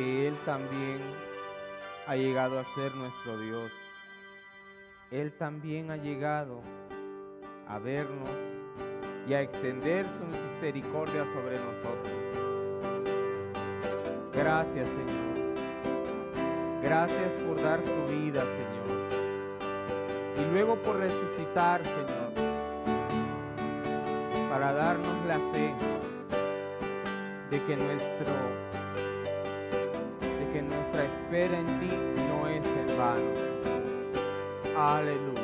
que Él también ha llegado a ser nuestro Dios. Él también ha llegado a vernos y a extender su misericordia sobre nosotros. Gracias, Señor. Gracias por dar tu vida, Señor. Y luego por resucitar, Señor, para darnos la fe de que nuestra espera en ti no es en vano. Aleluya.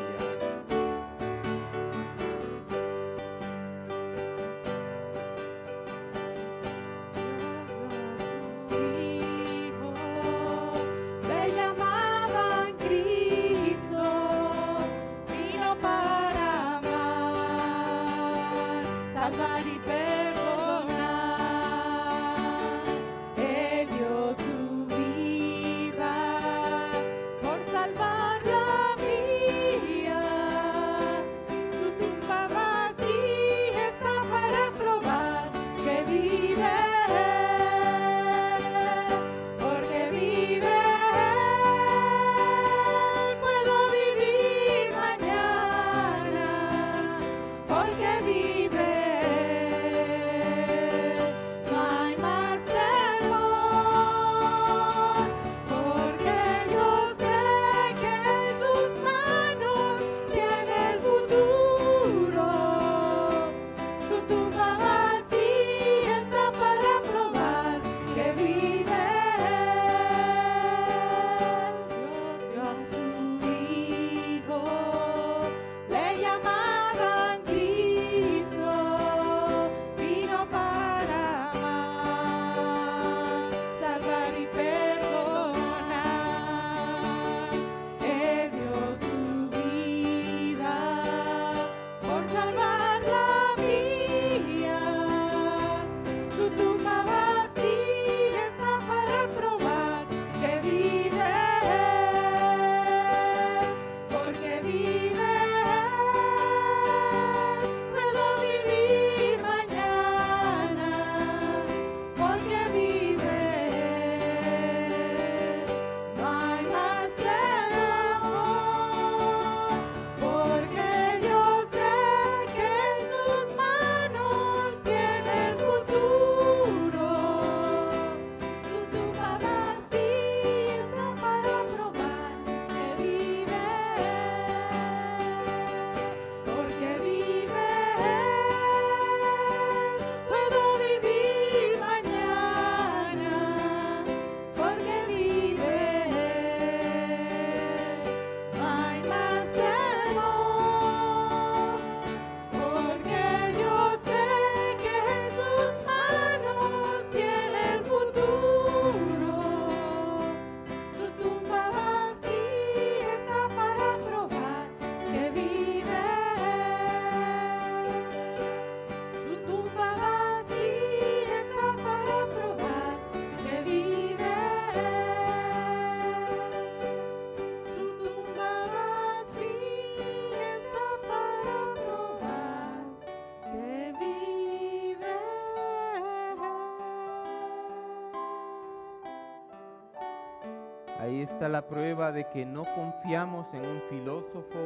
Ahí está la prueba de que no confiamos en un filósofo,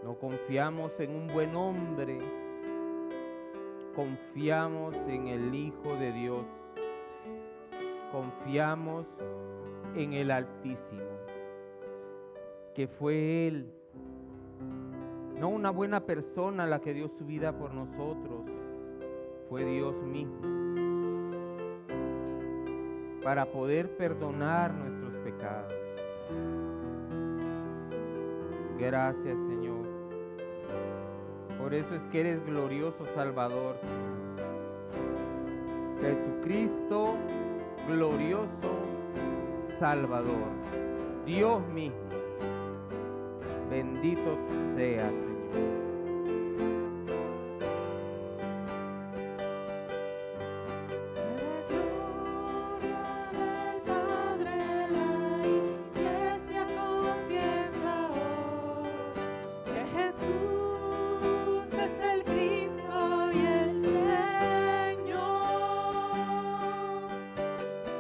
no confiamos en un buen hombre, confiamos en el Hijo de Dios, confiamos en el Altísimo, que fue Él, no una buena persona la que dio su vida por nosotros, fue Dios mismo, para poder perdonar nuestros pecados. Gracias, Señor. Por eso es que eres glorioso Salvador. Jesucristo, glorioso Salvador. Dios mismo. Bendito seas, Señor.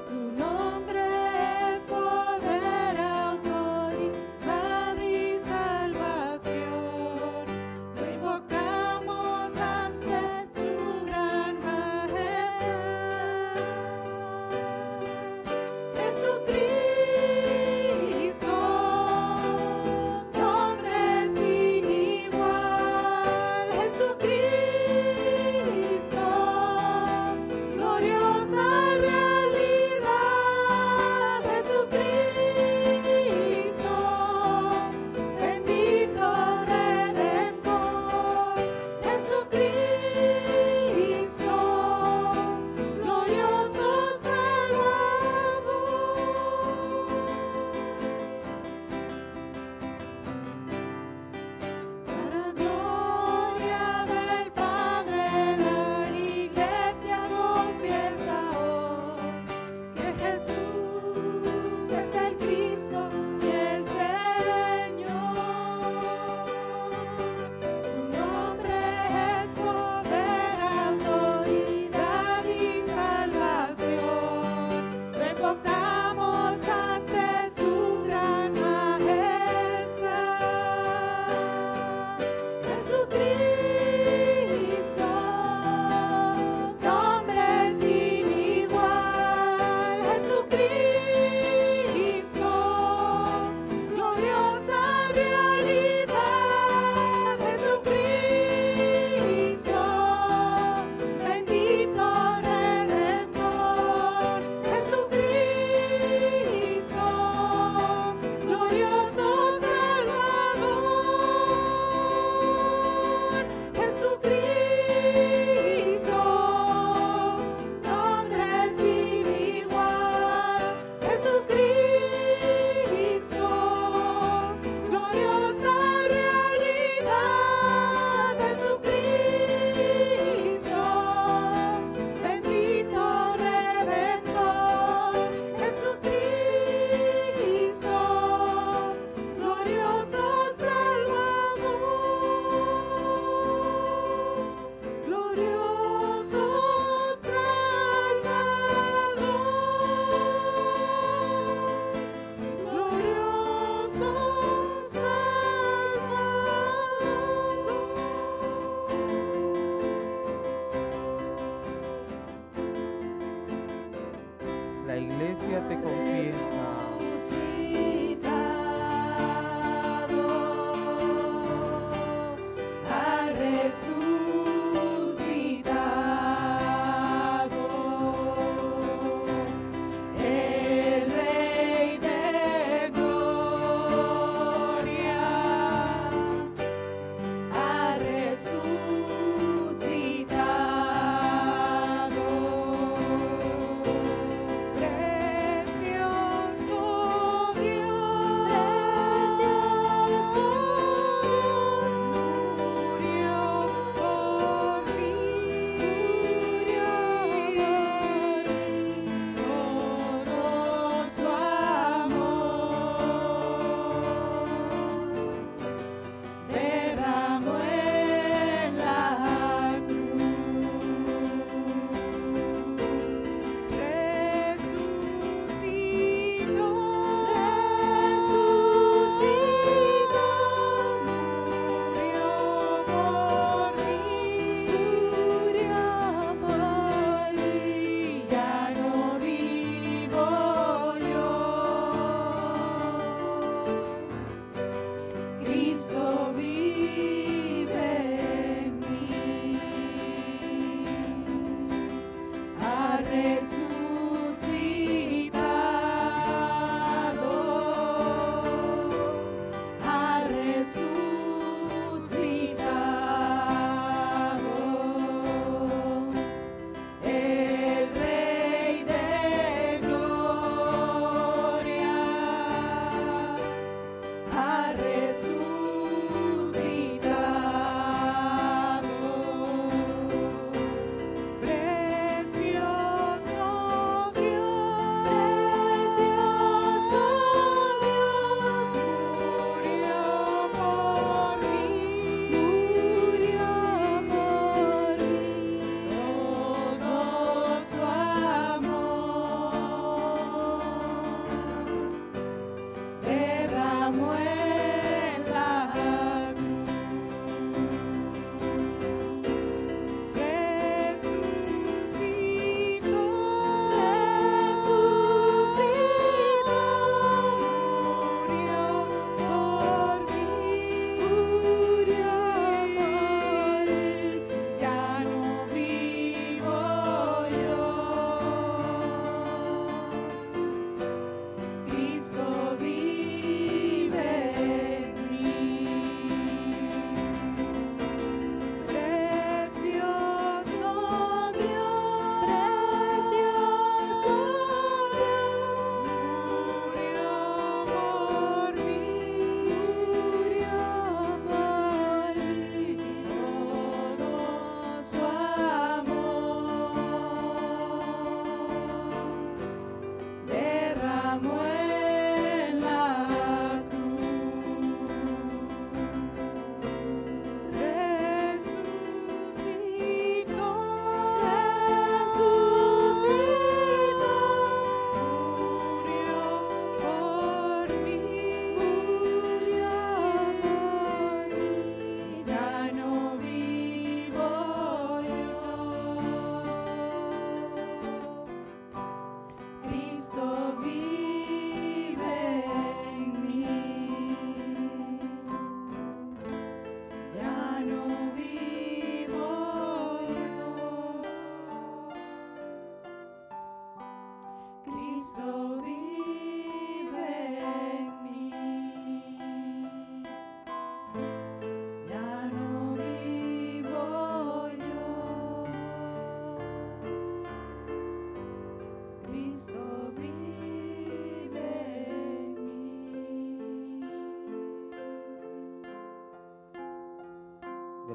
Su La iglesia te confiesa.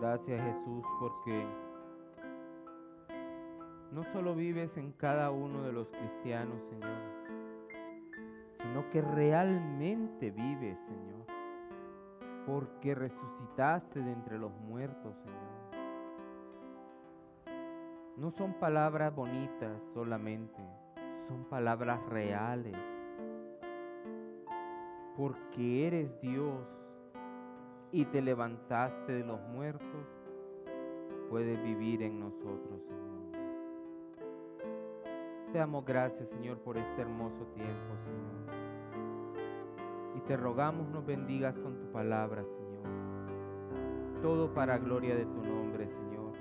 Gracias, Jesús, porque no solo vives en cada uno de los cristianos, Señor, sino que realmente vives, Señor, porque resucitaste de entre los muertos, Señor. No son palabras bonitas solamente, son palabras reales, porque eres Dios y te levantaste de los muertos, puedes vivir en nosotros, Señor. te damos gracias, Señor, por este hermoso tiempo, Señor. Y te rogamos nos bendigas con tu palabra, Señor. Todo para gloria de tu nombre, Señor.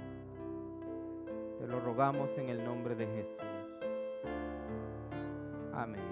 Te lo rogamos en el nombre de Jesús. Amén.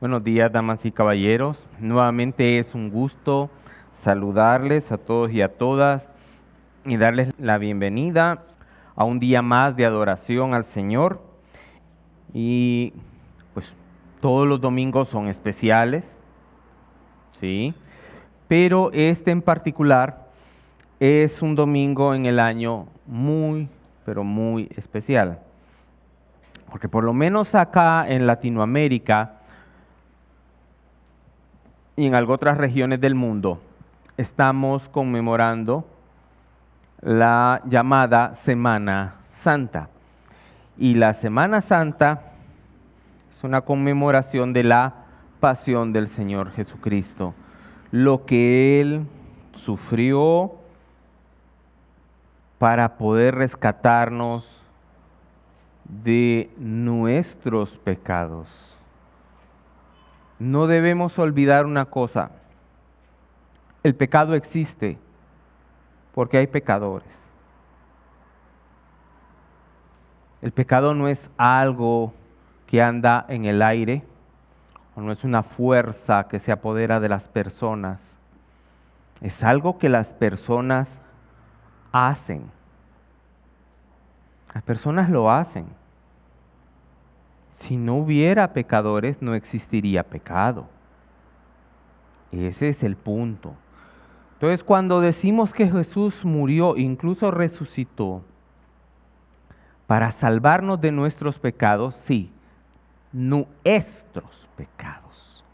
Buenos días, damas y caballeros. Nuevamente es un gusto saludarles a todos y a todas y darles la bienvenida a un día más de adoración al Señor. Y pues todos los domingos son especiales, ¿sí? Pero este en particular es un domingo en el año muy, pero muy especial. Porque por lo menos acá en Latinoamérica y en algo otras regiones del mundo estamos conmemorando la llamada Semana Santa. Y la Semana Santa es una conmemoración de la pasión del Señor Jesucristo, lo que Él sufrió para poder rescatarnos de nuestros pecados. No debemos olvidar una cosa: el pecado existe porque hay pecadores. El pecado no es algo que anda en el aire, o no es una fuerza que se apodera de las personas. Es algo que las personas hacen. Las personas lo hacen. Si no hubiera pecadores, no existiría pecado. Ese es el punto. Entonces, cuando decimos que Jesús murió, incluso resucitó, para salvarnos de nuestros pecados, sí, nuestros pecados.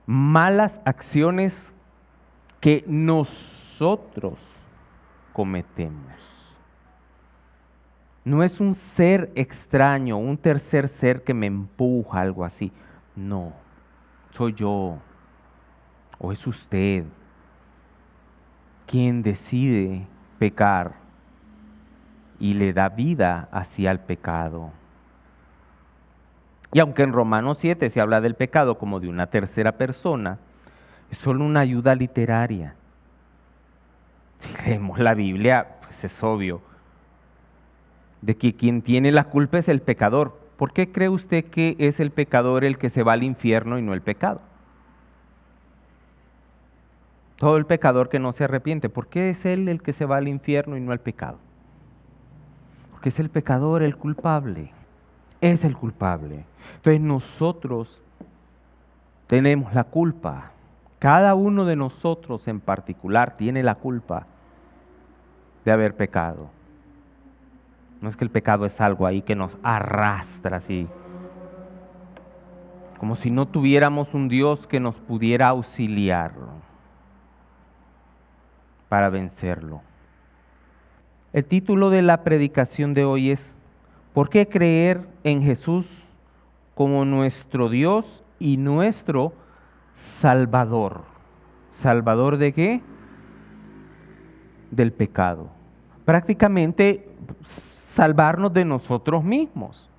Malas acciones que nosotros cometemos. No es un ser extraño, un tercer ser que me empuja, algo así. No, soy yo o es usted quien decide pecar y le da vida hacia el pecado. Y aunque en Romanos 7 se habla del pecado como de una tercera persona, es solo una ayuda literaria. Si leemos la Biblia, pues es obvio de que quien tiene la culpa es el pecador. ¿Por qué cree usted que es el pecador el que se va al infierno y no el pecado? Todo el pecador que no se arrepiente, ¿por qué es él el que se va al infierno y no el pecado? Porque es el pecador el culpable. Es el culpable. Entonces nosotros tenemos la culpa. Cada uno de nosotros en particular tiene la culpa de haber pecado. No es que el pecado es algo ahí que nos arrastra así, como si no tuviéramos un Dios que nos pudiera auxiliar para vencerlo. El título de la predicación de hoy es ¿por qué creer en Jesús como nuestro Dios y nuestro Salvador? ¿Salvador de qué? Del pecado. Prácticamente salvarnos de nosotros mismos.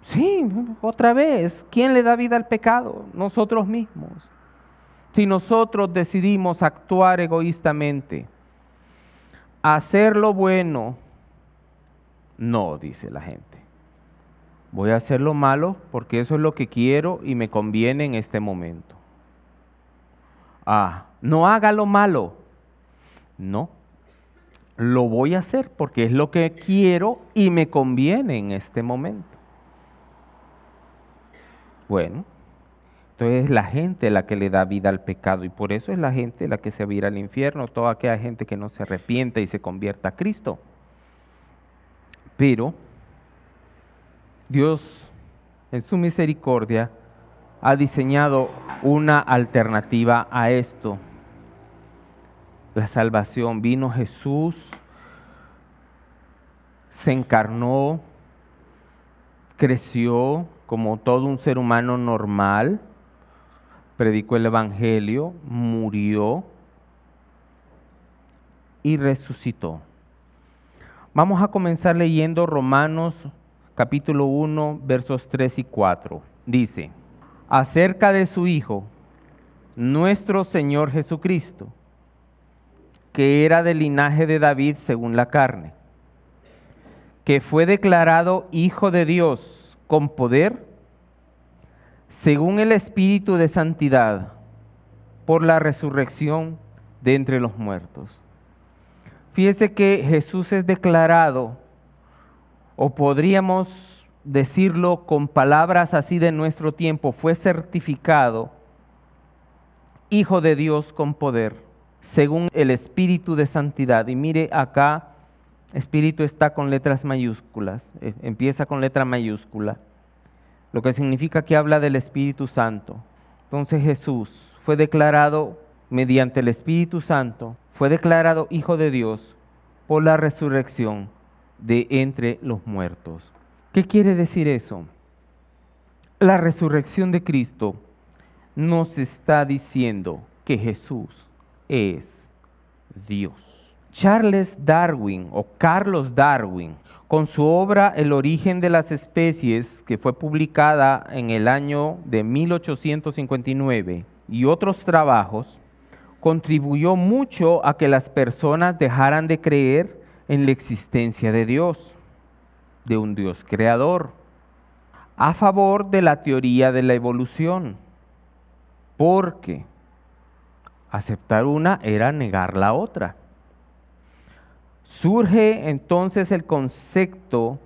Sí, otra vez, ¿quién le da vida al pecado? Nosotros mismos. Si nosotros decidimos actuar egoístamente, hacer lo bueno, no, dice la gente. Voy a hacer lo malo porque eso es lo que quiero y me conviene en este momento. No haga lo malo. No, lo voy a hacer porque es lo que quiero y me conviene en este momento. Bueno, entonces es la gente la que le da vida al pecado y por eso es la gente la que se va a ir al infierno, toda aquella gente que no se arrepiente y se convierta a Cristo. Pero Dios, en su misericordia, ha diseñado una alternativa a esto. La salvación. Vino Jesús, se encarnó, creció como todo un ser humano normal, predicó el Evangelio, murió y resucitó. Vamos a comenzar leyendo Romanos capítulo 1, versos 3 y 4. Dice, acerca de su Hijo, nuestro Señor Jesucristo, que era del linaje de David según la carne, que fue declarado Hijo de Dios con poder, según el Espíritu de Santidad, por la resurrección de entre los muertos. Fíjese que Jesús es declarado, o podríamos decirlo con palabras así de nuestro tiempo, fue certificado Hijo de Dios con poder, según el Espíritu de Santidad. Y mire acá, Espíritu está con letras mayúsculas, empieza con letra mayúscula, lo que significa que habla del Espíritu Santo. Entonces Jesús fue declarado mediante el Espíritu Santo, fue declarado Hijo de Dios por la resurrección de entre los muertos. ¿Qué quiere decir eso? La resurrección de Cristo nos está diciendo que Jesús es Dios. Charles Darwin o Carlos Darwin, con su obra El origen de las especies, que fue publicada en el año de 1859, y otros trabajos, contribuyó mucho a que las personas dejaran de creer en la existencia de Dios, de un Dios creador, a favor de la teoría de la evolución, porque aceptar una era negar la otra. Surge entonces el concepto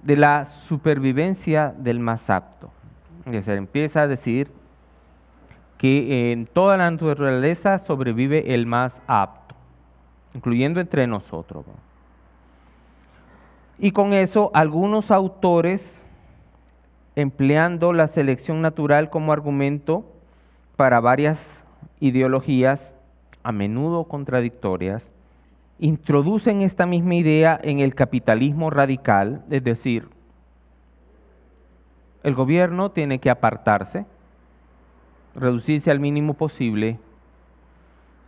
de la supervivencia del más apto. Se empieza a decir que en toda la naturaleza sobrevive el más apto, incluyendo entre nosotros. Y con eso algunos autores, empleando la selección natural como argumento para varias ideologías, a menudo contradictorias, introducen esta misma idea en el capitalismo radical, es decir, el gobierno tiene que apartarse, reducirse al mínimo posible,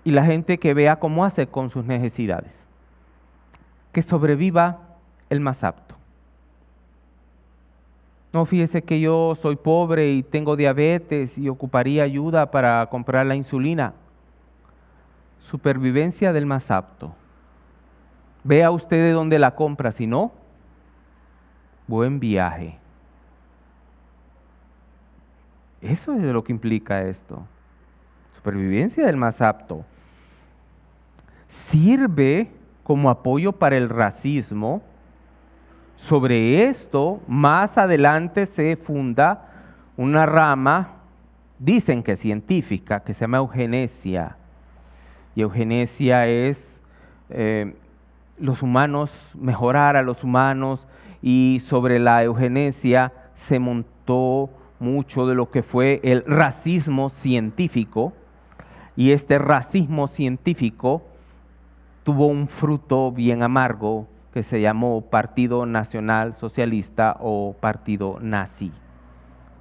y la gente que vea cómo hace con sus necesidades, que sobreviva el más apto. No, fíjese que yo soy pobre y tengo diabetes y ocuparía ayuda para comprar la insulina. Supervivencia del más apto. Vea usted de dónde la compra, si no, buen viaje. Eso es lo que implica esto. Supervivencia del más apto. Sirve como apoyo para el racismo. Sobre esto, más adelante se funda una rama, dicen que científica, que se llama eugenesia. Y eugenesia es los humanos, mejorar a los humanos, y sobre la eugenesia se montó mucho de lo que fue el racismo científico, y este racismo científico tuvo un fruto bien amargo que se llamó Partido Nacional Socialista o Partido Nazi,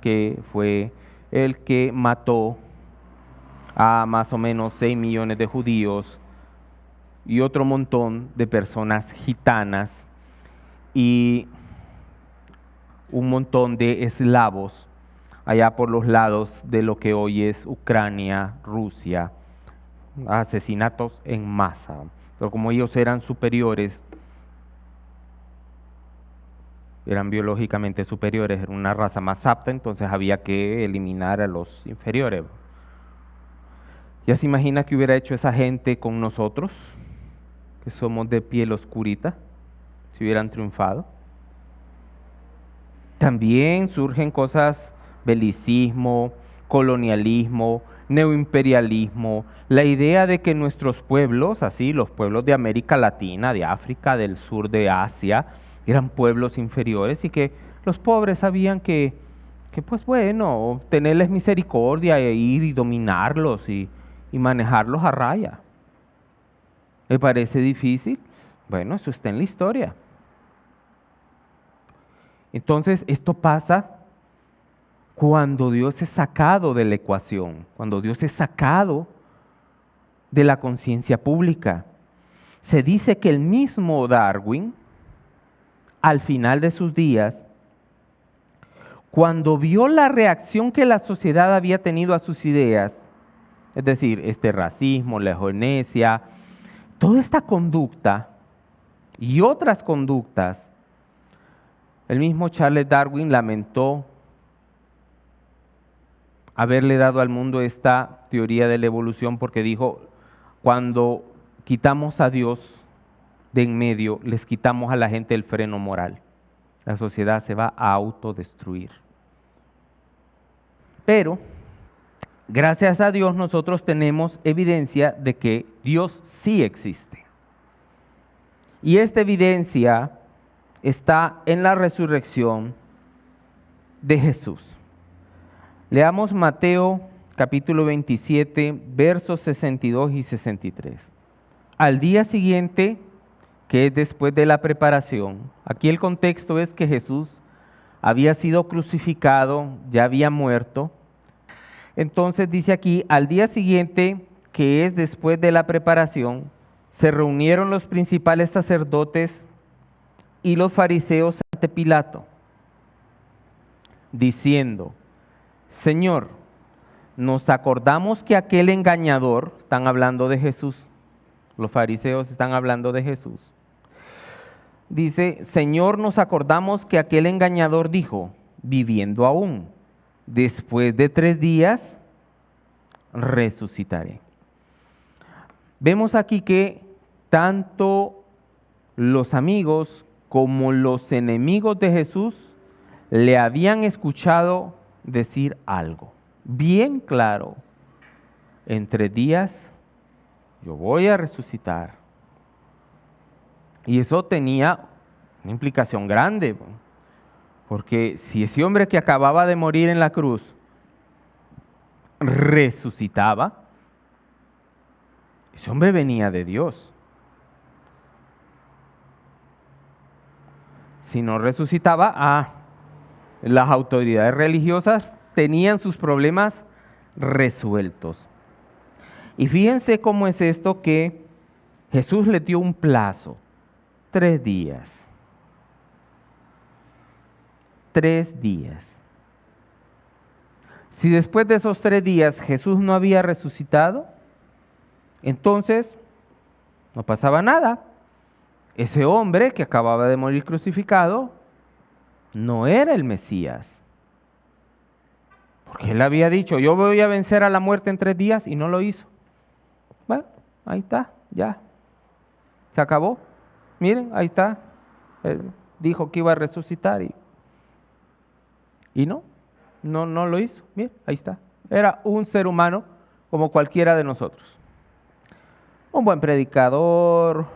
que fue el que mató a más o menos 6 millones de judíos y otro montón de personas gitanas y un montón de eslavos allá por los lados de lo que hoy es Ucrania, Rusia, asesinatos en masa. Pero como ellos eran superiores, eran biológicamente superiores, era una raza más apta, entonces había que eliminar a los inferiores. ¿Ya se imagina qué hubiera hecho esa gente con nosotros, que somos de piel oscurita, si hubieran triunfado? También surgen cosas, belicismo, colonialismo, neoimperialismo, la idea de que nuestros pueblos, así los pueblos de América Latina, de África, del sur de Asia, eran pueblos inferiores y que los pobres sabían que pues bueno, tenerles misericordia e ir y dominarlos y manejarlos a raya. ¿Me parece difícil? Bueno, eso está en la historia. Entonces, esto pasa cuando Dios es sacado de la ecuación, cuando Dios es sacado de la conciencia pública. Se dice que el mismo Darwin, al final de sus días, cuando vio la reacción que la sociedad había tenido a sus ideas, es decir, este racismo, la eugenesia, toda esta conducta y otras conductas, el mismo Charles Darwin lamentó haberle dado al mundo esta teoría de la evolución porque dijo, cuando quitamos a Dios de en medio, les quitamos a la gente el freno moral. La sociedad se va a autodestruir. Pero, gracias a Dios, nosotros tenemos evidencia de que Dios sí existe. Y esta evidencia está en la resurrección de Jesús. Leamos Mateo capítulo 27, versos 62 y 63. Al día siguiente, que es después de la preparación, aquí el contexto es que Jesús había sido crucificado, ya había muerto. Entonces dice aquí, al día siguiente, que es después de la preparación, se reunieron los principales sacerdotes y los fariseos ante Pilato, diciendo, Señor, nos acordamos que aquel engañador, están hablando de Jesús, los fariseos están hablando de Jesús, dice, Señor, nos acordamos que aquel engañador dijo, viviendo aún, después de 3 días, resucitaré. Vemos aquí que tanto los amigos como los enemigos de Jesús le habían escuchado decir algo bien claro, en 3 días yo voy a resucitar. Y eso tenía una implicación grande, porque si ese hombre que acababa de morir en la cruz resucitaba, ese hombre venía de Dios. Si no resucitaba, las autoridades religiosas tenían sus problemas resueltos. Y fíjense cómo es esto que Jesús le dio un plazo, 3 días. 3 días. Si después de esos 3 días Jesús no había resucitado, entonces no pasaba nada. Ese hombre que acababa de morir crucificado no era el Mesías. Porque él había dicho, yo voy a vencer a la muerte en 3 días y no lo hizo. Bueno, ahí está, ya. Se acabó. Miren, ahí está. Él dijo que iba a resucitar y no lo hizo. Miren, ahí está. Era un ser humano como cualquiera de nosotros. Un buen predicador,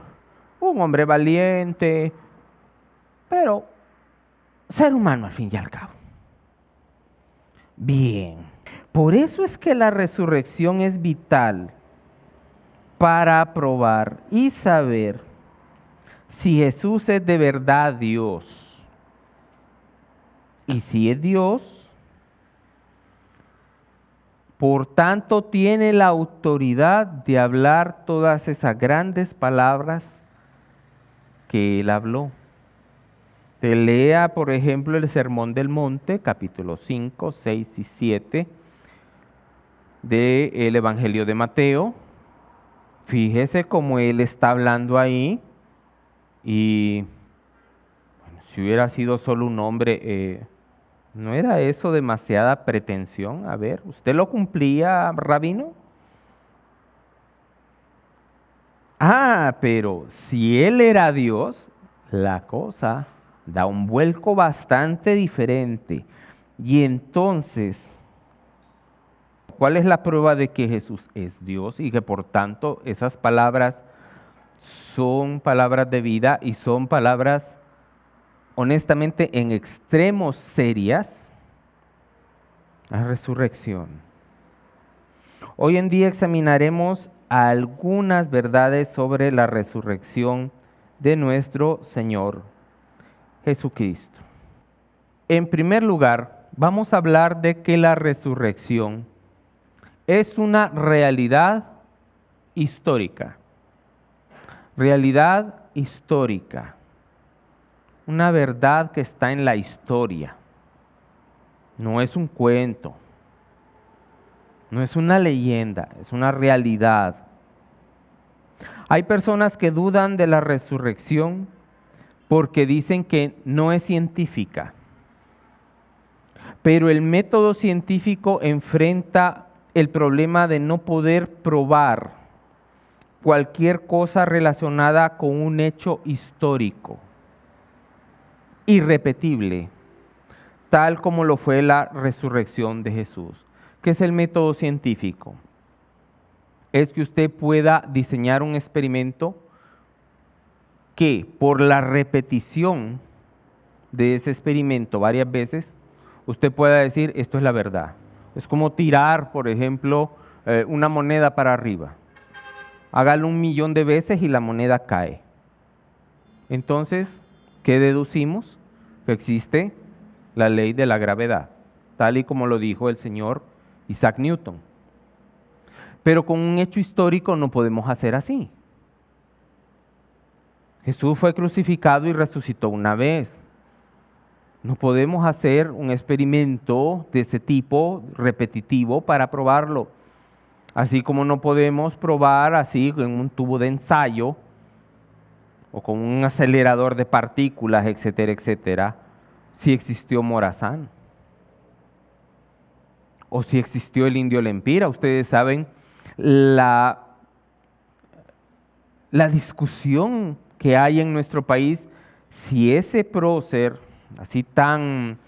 un hombre valiente, pero ser humano al fin y al cabo. Bien, por eso es que la resurrección es vital para probar y saber si Jesús es de verdad Dios. Y si es Dios, por tanto tiene la autoridad de hablar todas esas grandes palabras que Él habló. Te lea, por ejemplo, el Sermón del Monte, capítulo 5, 6 y 7 del Evangelio de Mateo. Fíjese cómo Él está hablando ahí y bueno, si hubiera sido solo un hombre, ¿no era eso demasiada pretensión? A ver, ¿usted lo cumplía, rabino? Ah, pero si él era Dios, la cosa da un vuelco bastante diferente. Y entonces, ¿cuál es la prueba de que Jesús es Dios y que por tanto esas palabras son palabras de vida y son palabras honestamente en extremos serias? La resurrección. Hoy en día examinaremos algunas verdades sobre la resurrección de nuestro Señor Jesucristo. En primer lugar, vamos a hablar de que la resurrección es una realidad histórica. Realidad histórica. Una verdad que está en la historia. No es un cuento. No es una leyenda, es una realidad. Hay personas que dudan de la resurrección porque dicen que no es científica. Pero el método científico enfrenta el problema de no poder probar cualquier cosa relacionada con un hecho histórico, irrepetible, tal como lo fue la resurrección de Jesús. ¿Qué es el método científico? Es que usted pueda diseñar un experimento que por la repetición de ese experimento varias veces, usted pueda decir, esto es la verdad. Es como tirar, por ejemplo, una moneda para arriba. Hágalo 1.000.000 de veces y la moneda cae. Entonces, ¿qué deducimos? Que existe la ley de la gravedad, tal y como lo dijo el señor Isaac Newton. Pero con un hecho histórico no podemos hacer así. Jesús fue crucificado y resucitó una vez. No podemos hacer un experimento de ese tipo repetitivo para probarlo. Así como no podemos probar así en un tubo de ensayo o con un acelerador de partículas, etcétera, etcétera, si existió Morazán o si existió el indio Lempira. Ustedes saben la discusión que hay en nuestro país si ese prócer, así tan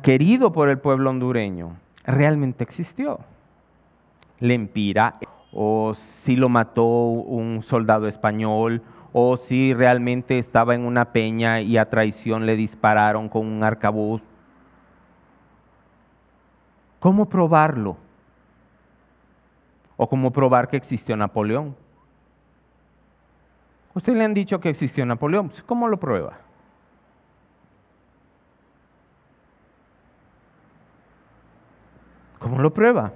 querido por el pueblo hondureño, realmente existió. Lempira, o si lo mató un soldado español, o si realmente estaba en una peña y a traición le dispararon con un arcabuz. ¿Cómo probarlo? O cómo probar que existió Napoleón. Usted le han dicho que existió Napoleón, ¿cómo lo prueba? ¿Cómo lo prueba?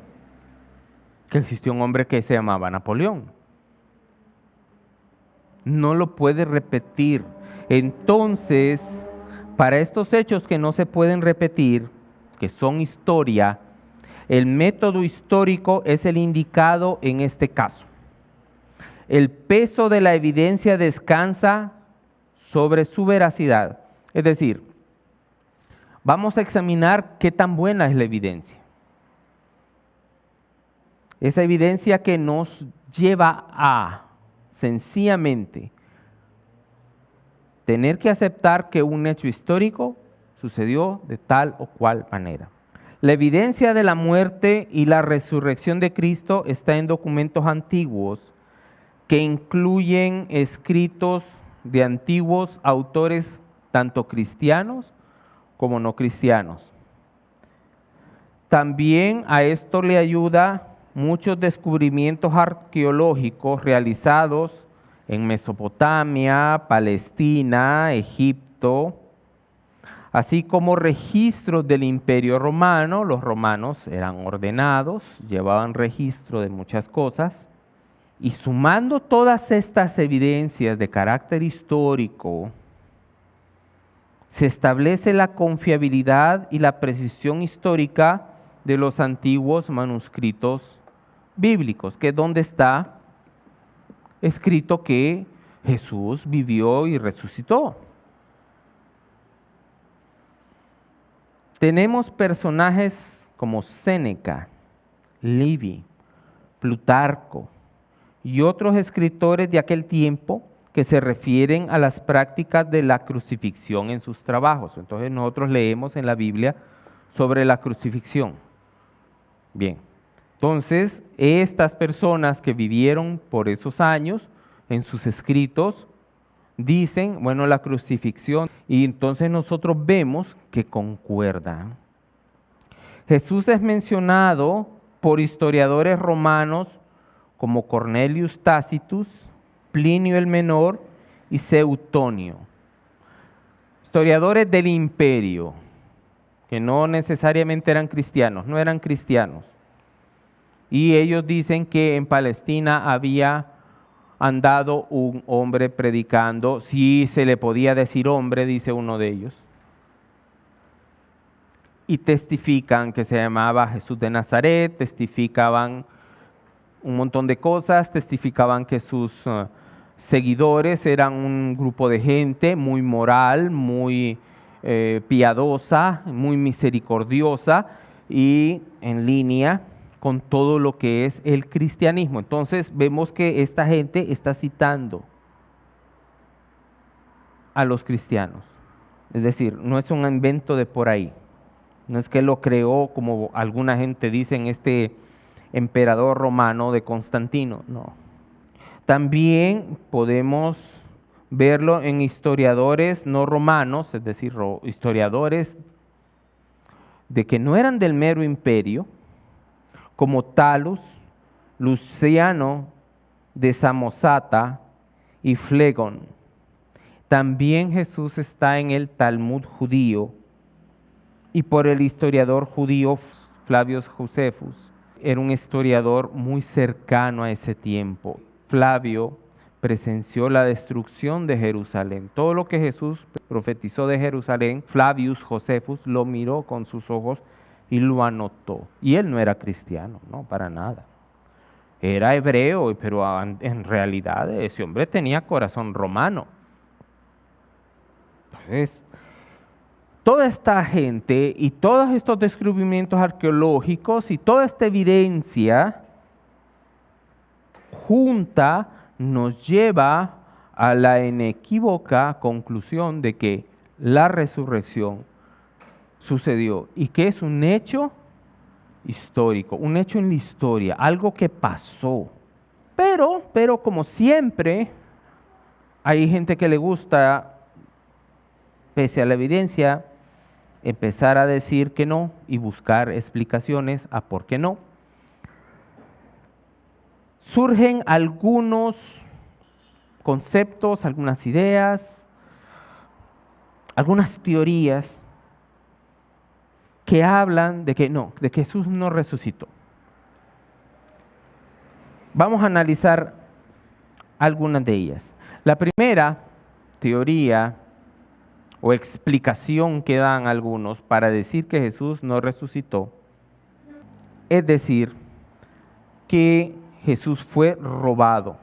Que existió un hombre que se llamaba Napoleón. No lo puede repetir. Entonces, para estos hechos que no se pueden repetir, que son historia, el método histórico es el indicado en este caso. El peso de la evidencia descansa sobre su veracidad. Es decir, vamos a examinar qué tan buena es la evidencia. Esa evidencia que nos lleva a sencillamente tener que aceptar que un hecho histórico sucedió de tal o cual manera. La evidencia de la muerte y la resurrección de Cristo está en documentos antiguos que incluyen escritos de antiguos autores, tanto cristianos como no cristianos. También a esto le ayuda muchos descubrimientos arqueológicos realizados en Mesopotamia, Palestina, Egipto, así como registros del Imperio Romano. Los romanos eran ordenados, llevaban registro de muchas cosas, y sumando todas estas evidencias de carácter histórico, se establece la confiabilidad y la precisión histórica de los antiguos manuscritos bíblicos, que es donde está escrito que Jesús vivió y resucitó. Tenemos personajes como Séneca, Livy, Plutarco y otros escritores de aquel tiempo que se refieren a las prácticas de la crucifixión en sus trabajos. Entonces nosotros leemos en la Biblia sobre la crucifixión. Bien, entonces estas personas que vivieron por esos años, en sus escritos, dicen, bueno, la crucifixión, y entonces nosotros vemos que concuerda. Jesús es mencionado por historiadores romanos como Cornelius Tacitus, Plinio el Menor y Seutonio. Historiadores del imperio, que no necesariamente eran cristianos, no eran cristianos. Y ellos dicen que en Palestina había andado un hombre predicando, si se le podía decir hombre, dice uno de ellos. Y testifican que se llamaba Jesús de Nazaret, testificaban un montón de cosas, testificaban que sus seguidores eran un grupo de gente muy moral, muy piadosa, muy misericordiosa y en línea con todo lo que es el cristianismo. Entonces vemos que esta gente está citando a los cristianos. Es decir, no es un invento de por ahí. No es que lo creó, como alguna gente dice, en este emperador romano de Constantino, no. También podemos verlo en historiadores no romanos, es decir, historiadores de que no eran del mero imperio, como Talus, Luciano de Samosata y Flegón. También Jesús está en el Talmud judío y por el historiador judío Flavio Josefus. Era un historiador muy cercano a ese tiempo. Flavio presenció la destrucción de Jerusalén. Todo lo que Jesús profetizó de Jerusalén, Flavius Josefus lo miró con sus ojos y lo anotó. Y él no era cristiano, no, para nada. Era hebreo, pero en realidad ese hombre tenía corazón romano. Entonces, toda esta gente y todos estos descubrimientos arqueológicos y toda esta evidencia junta nos lleva a la inequívoca conclusión de que la resurrección sucedió y que es un hecho histórico, un hecho en la historia, algo que pasó. Pero como siempre, hay gente que le gusta, pese a la evidencia, empezar a decir que no y buscar explicaciones a por qué no. Surgen algunos conceptos, algunas ideas, algunas teorías que hablan de que no, de que Jesús no resucitó. Vamos a analizar algunas de ellas. La primera teoría o explicación que dan algunos para decir que Jesús no resucitó, es decir, que Jesús fue robado,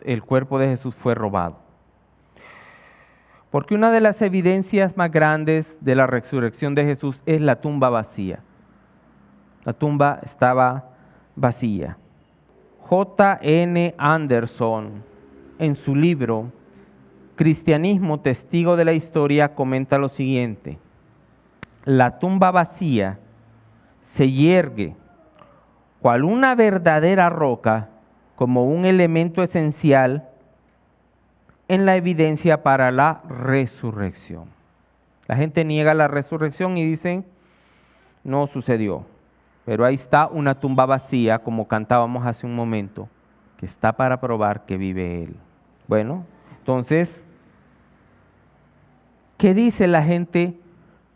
el cuerpo de Jesús fue robado. Porque una de las evidencias más grandes de la resurrección de Jesús es la tumba vacía. La tumba estaba vacía. J.N. Anderson, en su libro Cristianismo, testigo de la historia, comenta lo siguiente: la tumba vacía se yergue cual una verdadera roca como un elemento esencial en la evidencia para la resurrección. La gente niega la resurrección y dicen, no sucedió. Pero ahí está una tumba vacía, como cantábamos hace un momento, que está para probar que vive Él. Bueno, entonces, ¿qué dice la gente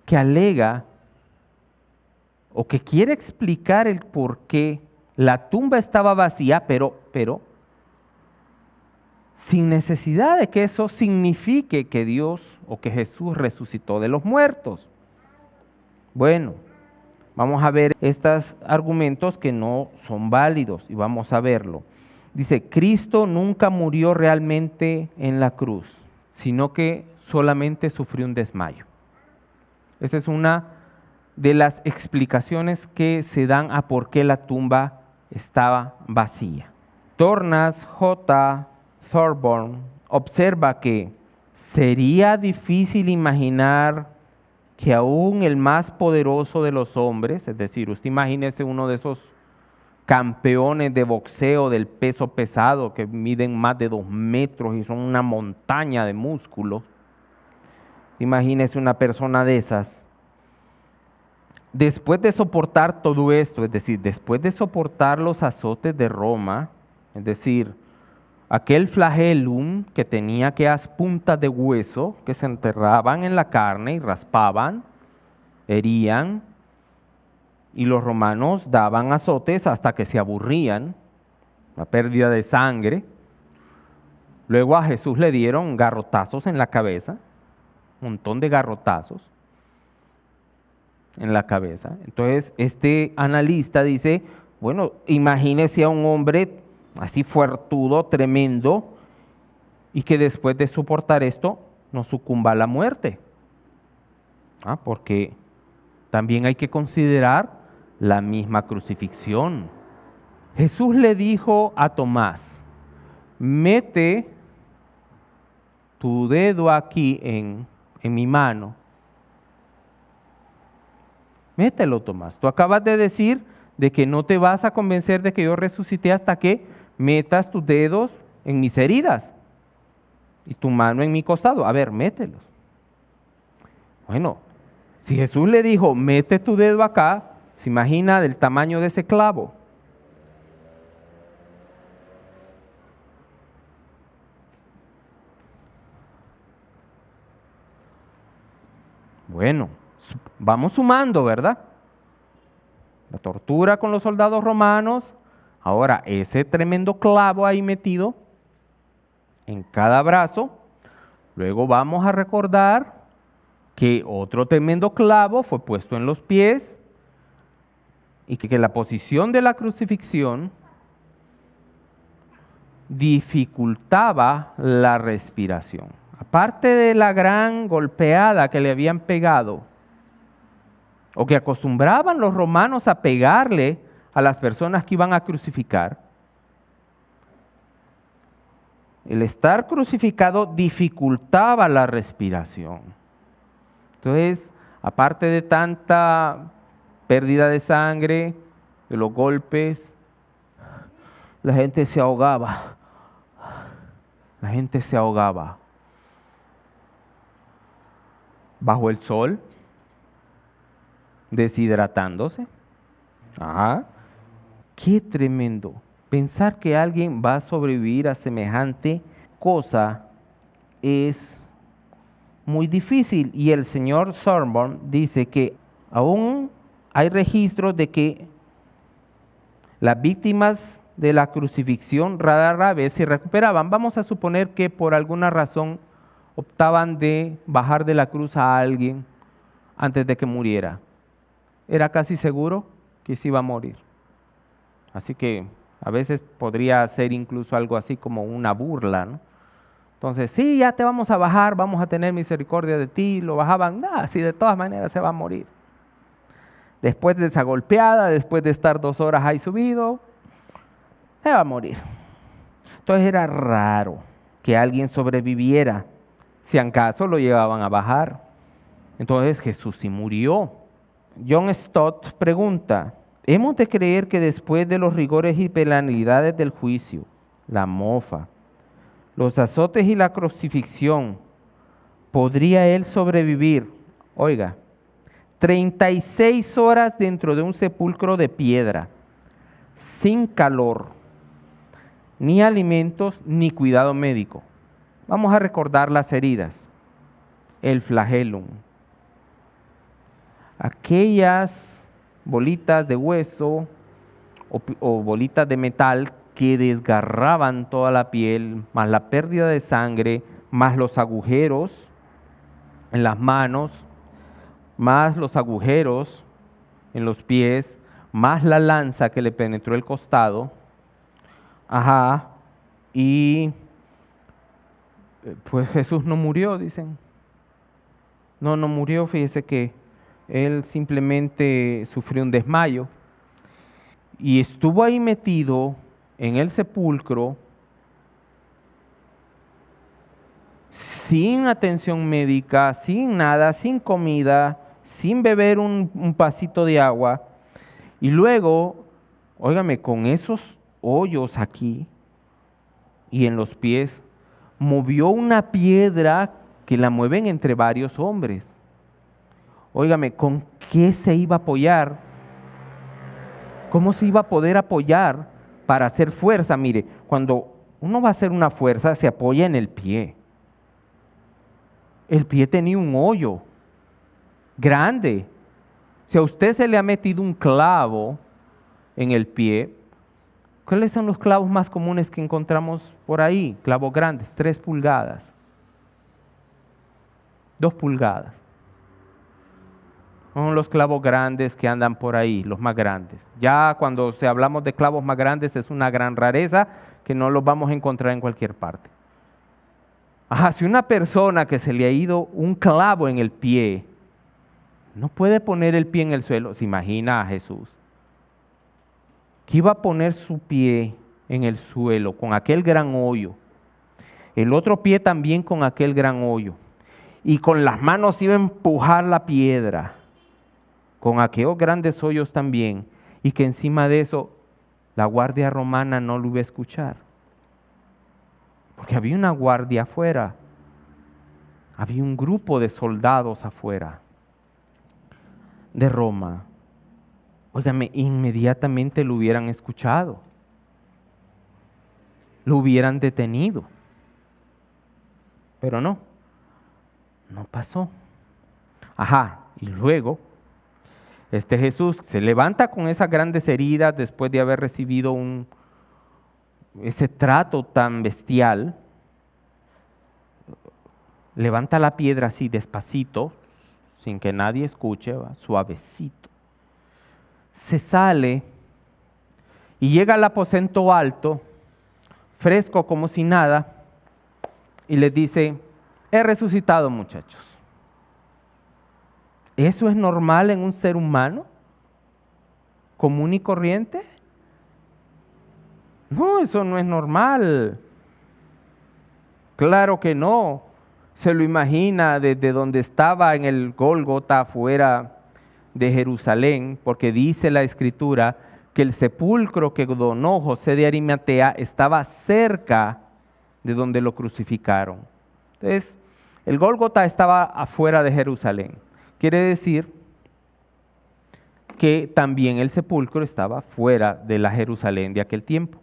que alega o que quiere explicar el por qué la tumba estaba vacía, pero sin necesidad de que eso signifique que Dios o que Jesús resucitó de los muertos? Bueno, vamos a ver estos argumentos que no son válidos y vamos a verlo. Dice, Cristo nunca murió realmente en la cruz, sino que solamente sufrió un desmayo. Esa es una de las explicaciones que se dan a por qué la tumba estaba vacía. Tornas J. Thorburn observa que sería difícil imaginar que aún el más poderoso de los hombres, es decir, usted imagínese uno de esos campeones de boxeo del peso pesado que miden más de 2 metros y son una montaña de músculos, imagínese una persona de esas, después de soportar todo esto, es decir, después de soportar los azotes de Roma, es decir, aquel flagellum que tenía aquellas puntas de hueso que se enterraban en la carne y raspaban, herían, y los romanos daban azotes hasta que se aburrían, la pérdida de sangre. Luego a Jesús le dieron garrotazos en la cabeza, un montón de garrotazos en la cabeza. Entonces este analista dice, bueno, imagínese a un hombre así fuertudo, tremendo, y que después de soportar esto no sucumba a la muerte. Porque también hay que considerar la misma crucifixión. Jesús le dijo a Tomás, mete tu dedo aquí en mi mano. Mételo, Tomás. Tú acabas de decir de que no te vas a convencer de que yo resucité hasta que metas tus dedos en mis heridas y tu mano en mi costado. A ver, mételos. Bueno, si Jesús le dijo, mete tu dedo acá, se imagina del tamaño de ese clavo. Bueno, vamos sumando, ¿verdad? La tortura con los soldados romanos, ahora ese tremendo clavo ahí metido en cada brazo, luego vamos a recordar que otro tremendo clavo fue puesto en los pies y que la posición de la crucifixión dificultaba la respiración. Aparte de la gran golpeada que le habían pegado, o que acostumbraban los romanos a pegarle a las personas que iban a crucificar, el estar crucificado dificultaba la respiración. Entonces, aparte de tanta pérdida de sangre, de los golpes, la gente se ahogaba. La gente se ahogaba. Bajo el sol, deshidratándose. Qué tremendo. Pensar que alguien va a sobrevivir a semejante cosa es muy difícil. Y el señor Thorburn dice que aún hay registros de que las víctimas de la crucifixión rara vez se recuperaban. Vamos a suponer que por alguna razón optaban de bajar de la cruz a alguien antes de que muriera. Era casi seguro que se iba a morir. Así que a veces podría ser incluso algo así como una burla, ¿no? Entonces, sí, ya te vamos a bajar, vamos a tener misericordia de ti. Lo bajaban, si de todas maneras se va a morir. Después de esa golpeada, después de estar 2 horas ahí subido, se va a morir. Entonces era raro que alguien sobreviviera. Si acaso lo llevaban a bajar. Entonces Jesús sí murió. John Stott pregunta, ¿hemos de creer que después de los rigores y penalidades del juicio, la mofa, los azotes y la crucifixión, podría él sobrevivir? Oiga, 36 horas dentro de un sepulcro de piedra, sin calor, ni alimentos, ni cuidado médico. Vamos a recordar las heridas, el flagellum, aquellas bolitas de hueso o bolitas de metal que desgarraban toda la piel, más la pérdida de sangre, más los agujeros en las manos, más los agujeros en los pies, más la lanza que le penetró el costado. Y pues Jesús no murió, dicen. No murió, fíjese que Él simplemente sufrió un desmayo y estuvo ahí metido en el sepulcro sin atención médica, sin nada, sin comida, sin beber un vasito de agua. Y luego, óigame, con esos hoyos aquí y en los pies, movió una piedra que la mueven entre varios hombres. Óigame, ¿con qué se iba a apoyar? ¿Cómo se iba a poder apoyar para hacer fuerza? Mire, cuando uno va a hacer una fuerza, se apoya en el pie. El pie tenía un hoyo grande. Si a usted se le ha metido un clavo en el pie, ¿cuáles son los clavos más comunes que encontramos por ahí? Clavos grandes, 3 pulgadas, 2 pulgadas. Son los clavos grandes que andan por ahí, los más grandes. Ya cuando hablamos de clavos más grandes es una gran rareza que no los vamos a encontrar en cualquier parte. Ajá, si una persona que se le ha ido un clavo en el pie no puede poner el pie en el suelo, se imagina a Jesús, que iba a poner su pie en el suelo con aquel gran hoyo, el otro pie también con aquel gran hoyo, y con las manos iba a empujar la piedra con aquellos grandes hoyos también, y que encima de eso la guardia romana no lo iba a escuchar. Porque había una guardia afuera, había un grupo de soldados afuera de Roma. Óigame, inmediatamente lo hubieran escuchado, lo hubieran detenido, pero no pasó. Ajá, y luego Jesús se levanta con esas grandes heridas después de haber recibido ese trato tan bestial. Levanta la piedra así despacito, sin que nadie escuche, suavecito. Se sale y llega al aposento alto, fresco como si nada, y les dice: he resucitado, muchachos. ¿Eso es normal en un ser humano común y corriente? No, eso no es normal. Claro que no. Se lo imagina desde donde estaba en el Gólgota, afuera de Jerusalén, porque dice la Escritura que el sepulcro que donó José de Arimatea estaba cerca de donde lo crucificaron. Entonces, el Gólgota estaba afuera de Jerusalén. Quiere decir que también el sepulcro estaba fuera de la Jerusalén de aquel tiempo.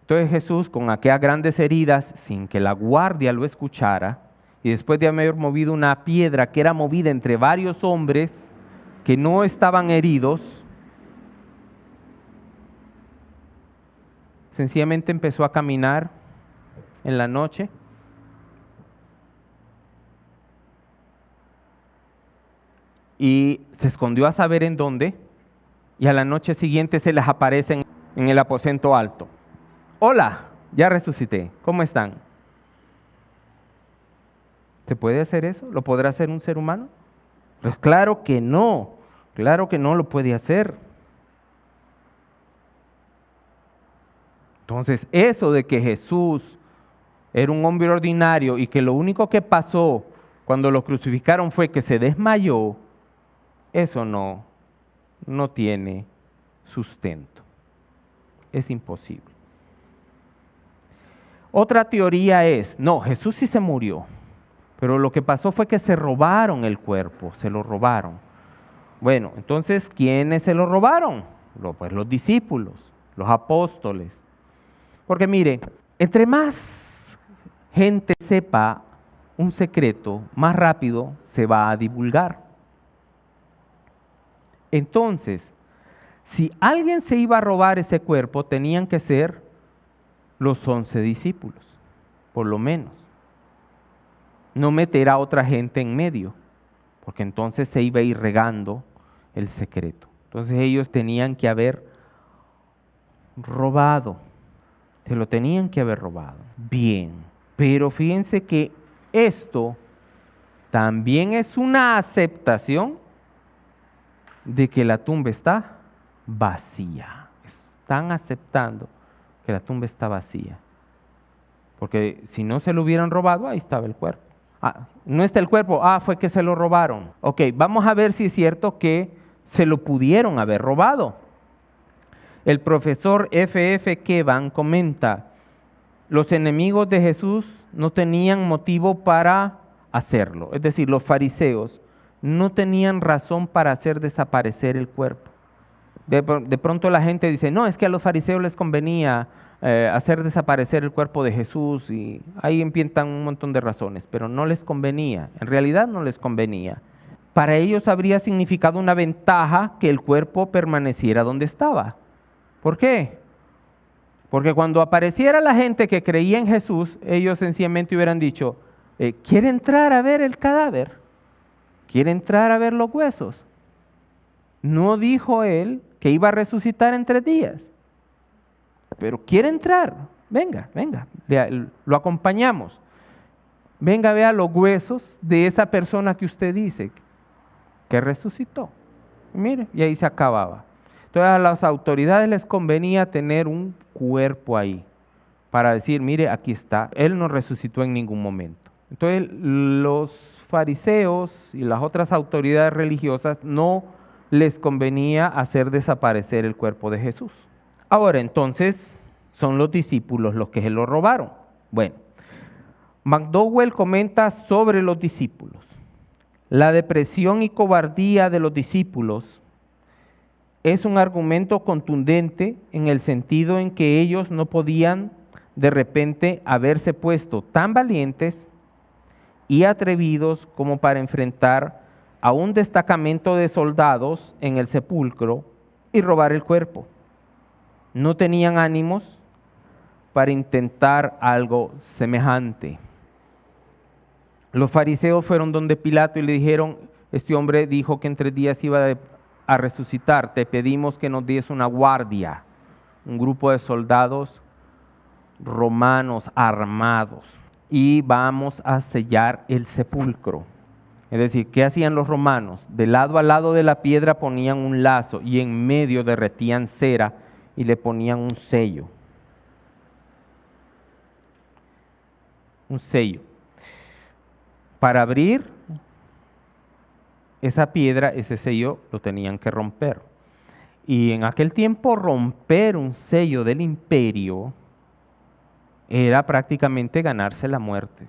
Entonces Jesús, con aquellas grandes heridas, sin que la guardia lo escuchara, y después de haber movido una piedra que era movida entre varios hombres que no estaban heridos, sencillamente empezó a caminar en la noche. Y se escondió a saber en dónde, y a la noche siguiente se les aparece en el aposento alto. Hola, ya resucité, ¿cómo están? ¿Se puede hacer eso? ¿Lo podrá hacer un ser humano? Pues claro que no lo puede hacer. Entonces, eso de que Jesús era un hombre ordinario y que lo único que pasó cuando lo crucificaron fue que se desmayó, eso no tiene sustento. Es imposible. Otra teoría es, no, Jesús sí se murió, pero lo que pasó fue que se robaron el cuerpo, se lo robaron. Bueno, entonces, ¿quiénes se lo robaron? Pues los discípulos, los apóstoles. Porque mire, entre más gente sepa un secreto, más rápido se va a divulgar. Entonces, si alguien se iba a robar ese cuerpo, tenían que ser los 11 discípulos, por lo menos. No meter a otra gente en medio, porque entonces se iba a ir regando el secreto. Entonces ellos tenían que haber robado, se lo tenían que haber robado. Bien, pero fíjense que esto también es una aceptación de que la tumba está vacía. Están aceptando que la tumba está vacía. Porque si no se lo hubieran robado, ahí estaba el cuerpo. No está el cuerpo, fue que se lo robaron. Ok, vamos a ver si es cierto que se lo pudieron haber robado. El profesor F.F. Kevan comenta, los enemigos de Jesús no tenían motivo para hacerlo. Es decir, los fariseos no tenían razón para hacer desaparecer el cuerpo. De pronto la gente dice, no, es que a los fariseos les convenía hacer desaparecer el cuerpo de Jesús, y ahí empiezan un montón de razones, pero no les convenía, en realidad no les convenía. Para ellos habría significado una ventaja que el cuerpo permaneciera donde estaba. ¿Por qué? Porque cuando apareciera la gente que creía en Jesús, ellos sencillamente hubieran dicho, ¿quiere entrar a ver el cadáver? ¿Quiere entrar a ver los huesos? No dijo él que iba a resucitar en 3 días. Pero quiere entrar, venga, lo acompañamos. Venga, vea los huesos de esa persona que usted dice que resucitó. Mire, y ahí se acababa. Entonces a las autoridades les convenía tener un cuerpo ahí para decir, mire, aquí está, él no resucitó en ningún momento. Entonces los fariseos y las otras autoridades religiosas no les convenía hacer desaparecer el cuerpo de Jesús. Ahora, entonces, son los discípulos los que se lo robaron. Bueno, McDowell comenta sobre los discípulos. La depresión y cobardía de los discípulos es un argumento contundente en el sentido en que ellos no podían de repente haberse puesto tan valientes y atrevidos como para enfrentar a un destacamento de soldados en el sepulcro y robar el cuerpo. No tenían ánimos para intentar algo semejante. Los fariseos fueron donde Pilato y le dijeron, este hombre dijo que en 3 días iba a resucitar, te pedimos que nos des una guardia, un grupo de soldados romanos armados, y vamos a sellar el sepulcro. Es decir, ¿qué hacían los romanos? De lado a lado de la piedra ponían un lazo y en medio derretían cera y le ponían un sello. Un sello. Para abrir esa piedra, ese sello lo tenían que romper. Y en aquel tiempo romper un sello del imperio era prácticamente ganarse la muerte.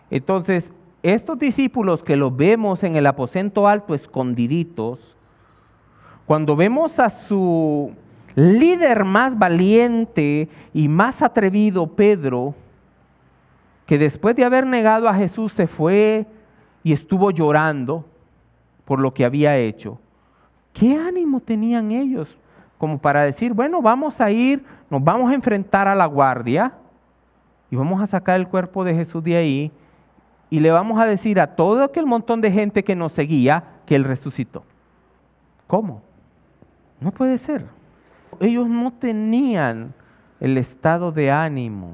Entonces, estos discípulos que los vemos en el aposento alto escondiditos, cuando vemos a su líder más valiente y más atrevido, Pedro, que después de haber negado a Jesús se fue y estuvo llorando por lo que había hecho, ¿qué ánimo tenían ellos como para decir, bueno, vamos a ir, nos vamos a enfrentar a la guardia y vamos a sacar el cuerpo de Jesús de ahí y le vamos a decir a todo aquel montón de gente que nos seguía que Él resucitó? ¿Cómo? No puede ser. Ellos no tenían el estado de ánimo.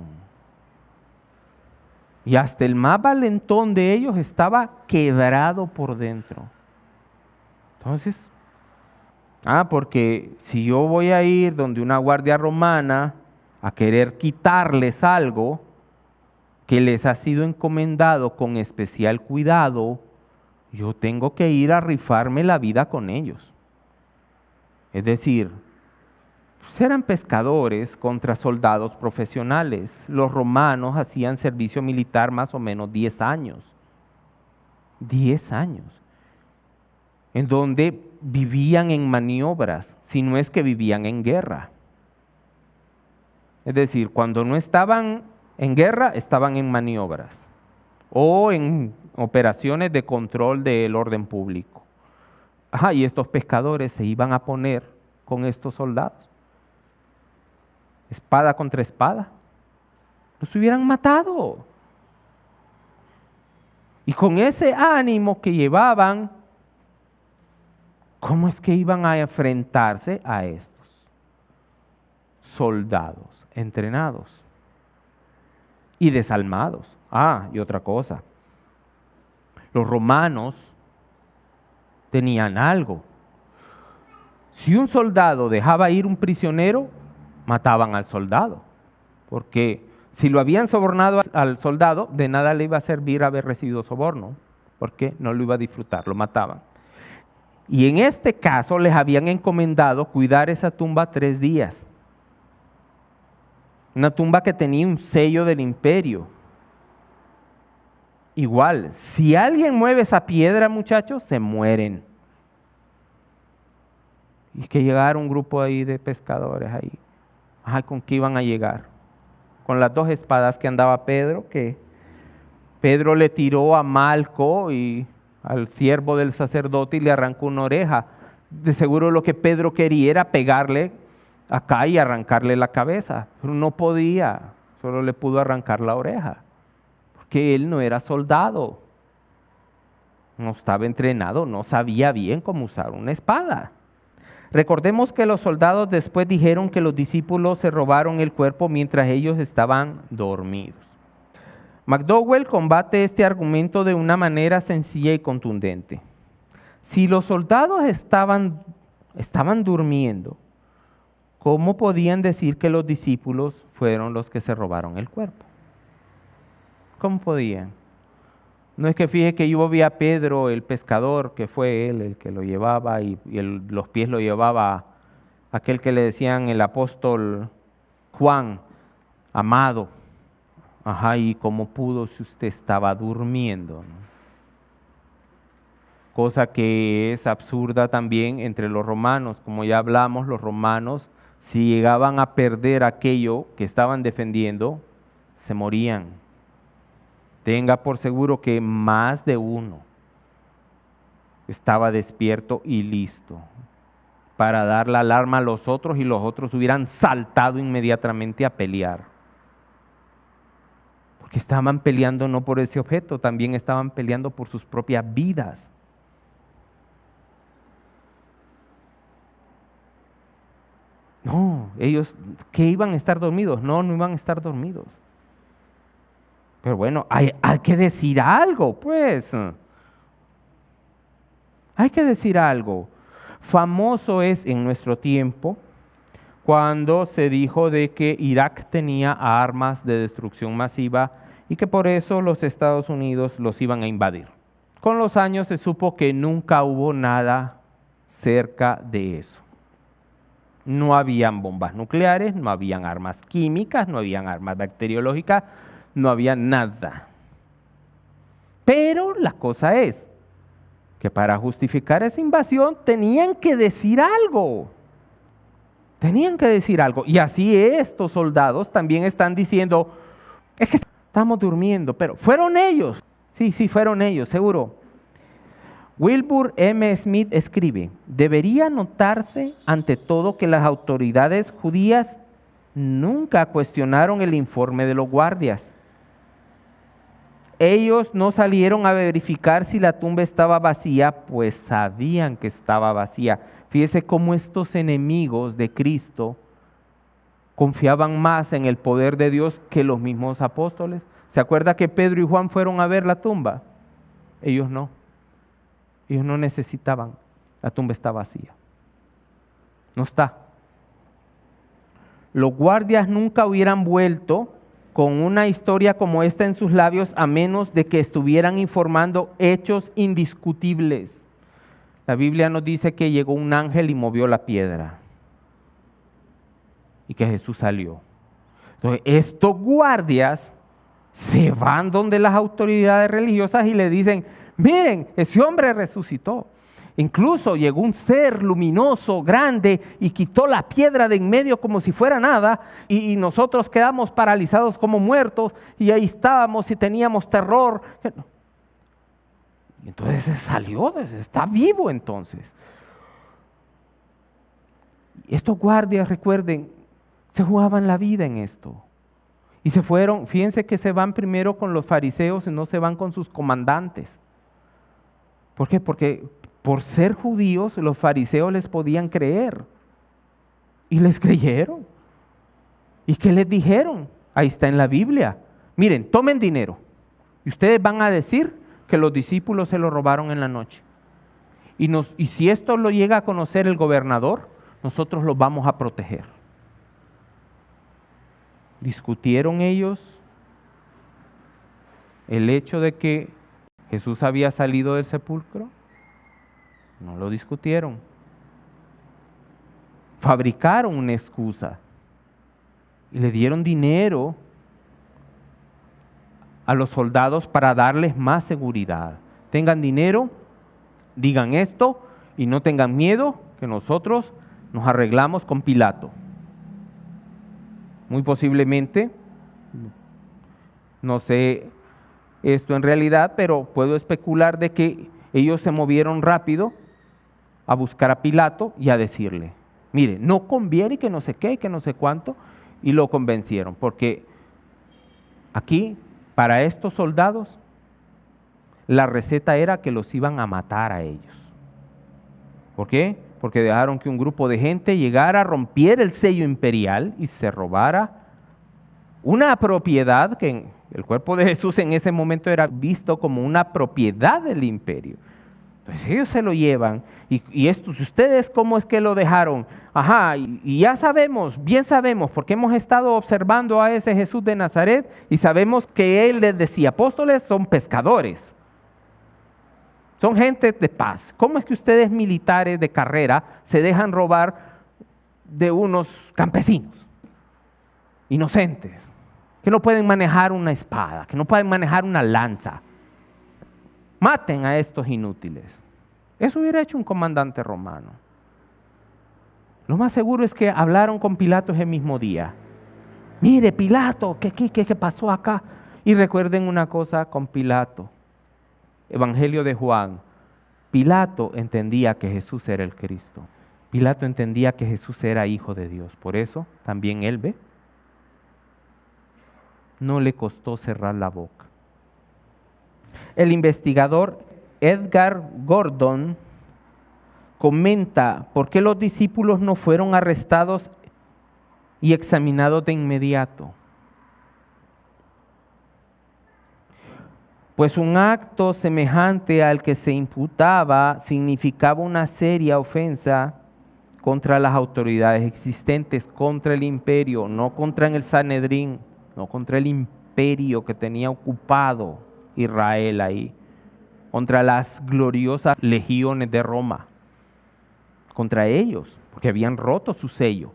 Y hasta el más valentón de ellos estaba quebrado por dentro. Entonces, porque si yo voy a ir donde una guardia romana a querer quitarles algo que les ha sido encomendado con especial cuidado, yo tengo que ir a rifarme la vida con ellos. Es decir, eran pescadores contra soldados profesionales. Los romanos hacían servicio militar más o menos 10 años. 10 años. En donde vivían en maniobras, si no es que vivían en guerra. Es decir, cuando no estaban en guerra, estaban en maniobras o en operaciones de control del orden público. Y estos pescadores se iban a poner con estos soldados. Espada contra espada. Los hubieran matado. Y con ese ánimo que llevaban, ¿cómo es que iban a enfrentarse a estos soldados entrenados y desalmados? Y otra cosa. Los romanos tenían algo. Si un soldado dejaba ir un prisionero, mataban al soldado. Porque si lo habían sobornado al soldado, de nada le iba a servir haber recibido soborno, porque no lo iba a disfrutar, lo mataban. Y en este caso les habían encomendado cuidar esa tumba 3 días. Una tumba que tenía un sello del imperio. Igual, si alguien mueve esa piedra, muchachos, se mueren. Y que llegara un grupo ahí de pescadores ahí. Ay, ¿con qué iban a llegar? Con las 2 espadas que andaba Pedro, que Pedro le tiró a Malco y al siervo del sacerdote y le arrancó una oreja. De seguro lo que Pedro quería era pegarle acá y arrancarle la cabeza, pero no podía, solo le pudo arrancar la oreja, porque él no era soldado, no estaba entrenado, no sabía bien cómo usar una espada. Recordemos que los soldados después dijeron que los discípulos se robaron el cuerpo mientras ellos estaban dormidos. McDowell combate este argumento de una manera sencilla y contundente. Si los soldados estaban durmiendo, ¿cómo podían decir que los discípulos fueron los que se robaron el cuerpo? ¿Cómo podían? No es que fije que yo vi a Pedro, el pescador, que fue él el que lo llevaba y los pies lo llevaba aquel que le decían el apóstol Juan, amado. Ajá, ¿y cómo pudo si usted estaba durmiendo? ¿No? Cosa que es absurda también entre los romanos. Como ya hablamos, los romanos, si llegaban a perder aquello que estaban defendiendo, se morían. Tenga por seguro que más de uno estaba despierto y listo para dar la alarma a los otros y los otros hubieran saltado inmediatamente a pelear. Porque estaban peleando no por ese objeto, también estaban peleando por sus propias vidas. No, ellos, ¿qué iban a estar dormidos? No iban a estar dormidos. Pero bueno, hay que decir algo, pues. Hay que decir algo. Famoso es en nuestro tiempo cuando se dijo de que Irak tenía armas de destrucción masiva y que por eso los Estados Unidos los iban a invadir. Con los años se supo que nunca hubo nada cerca de eso. No habían bombas nucleares, no habían armas químicas, no habían armas bacteriológicas, no había nada. Pero la cosa es que para justificar esa invasión tenían que decir algo. Tenían que decir algo. Y así estos soldados también están diciendo, es que estamos durmiendo, pero fueron ellos. Sí, fueron ellos, seguro. Wilbur M. Smith escribe, debería notarse ante todo que las autoridades judías nunca cuestionaron el informe de los guardias. Ellos no salieron a verificar si la tumba estaba vacía, pues sabían que estaba vacía. Fíjese cómo estos enemigos de Cristo confiaban más en el poder de Dios que los mismos apóstoles. ¿Se acuerda que Pedro y Juan fueron a ver la tumba? Ellos no. Ellos no necesitaban. La tumba está vacía. No está. Los guardias nunca hubieran vuelto con una historia como esta en sus labios a menos de que estuvieran informando hechos indiscutibles. La Biblia nos dice que llegó un ángel y movió la piedra y que Jesús salió. Entonces, estos guardias se van donde las autoridades religiosas y le dicen, miren, ese hombre resucitó. Incluso llegó un ser luminoso, grande, y quitó la piedra de en medio como si fuera nada, y nosotros quedamos paralizados como muertos, y ahí estábamos y teníamos terror. Y entonces salió, está vivo entonces. Estos guardias, recuerden, se jugaban la vida en esto. Y se fueron, fíjense que se van primero con los fariseos y no se van con sus comandantes. ¿Por qué? Porque por ser judíos los fariseos les podían creer. Y les creyeron. ¿Y qué les dijeron? Ahí está en la Biblia. Miren, tomen dinero. Y ustedes van a decir que los discípulos se lo robaron en la noche. Y si esto lo llega a conocer el gobernador, nosotros lo vamos a proteger. ¿Discutieron ellos el hecho de que Jesús había salido del sepulcro? No lo discutieron. Fabricaron una excusa y le dieron dinero a los soldados para darles más seguridad. Tengan dinero, digan esto y no tengan miedo, que nosotros nos arreglamos con Pilato. Muy posiblemente, no sé esto en realidad, pero puedo especular de que ellos se movieron rápido a buscar a Pilato y a decirle, mire, no conviene que no sé qué, que no sé cuánto, y lo convencieron, porque aquí, para estos soldados, la receta era que los iban a matar a ellos. ¿Por qué? Porque dejaron que un grupo de gente llegara, rompiera el sello imperial y se robara una propiedad que en el cuerpo de Jesús en ese momento era visto como una propiedad del imperio. Entonces ellos se lo llevan y estos, ¿ustedes cómo es que lo dejaron? Ajá, y ya sabemos, bien sabemos, porque hemos estado observando a ese Jesús de Nazaret y sabemos que él les decía, apóstoles son pescadores, son gente de paz. ¿Cómo es que ustedes militares de carrera se dejan robar de unos campesinos inocentes, que no pueden manejar una espada, que no pueden manejar una lanza? Maten a estos inútiles. Eso hubiera hecho un comandante romano. Lo más seguro es que hablaron con Pilato ese mismo día. Mire, Pilato, ¿qué pasó acá? Y recuerden una cosa con Pilato. Evangelio de Juan. Pilato entendía que Jesús era el Cristo. Pilato entendía que Jesús era hijo de Dios. Por eso también él ve. No le costó cerrar la boca. El investigador Edgar Gordon comenta por qué los discípulos no fueron arrestados y examinados de inmediato. Pues un acto semejante al que se imputaba significaba una seria ofensa contra las autoridades existentes, contra el imperio, no contra el Sanedrín, no contra el imperio que tenía ocupado Israel ahí, contra las gloriosas legiones de Roma, contra ellos, porque habían roto su sello.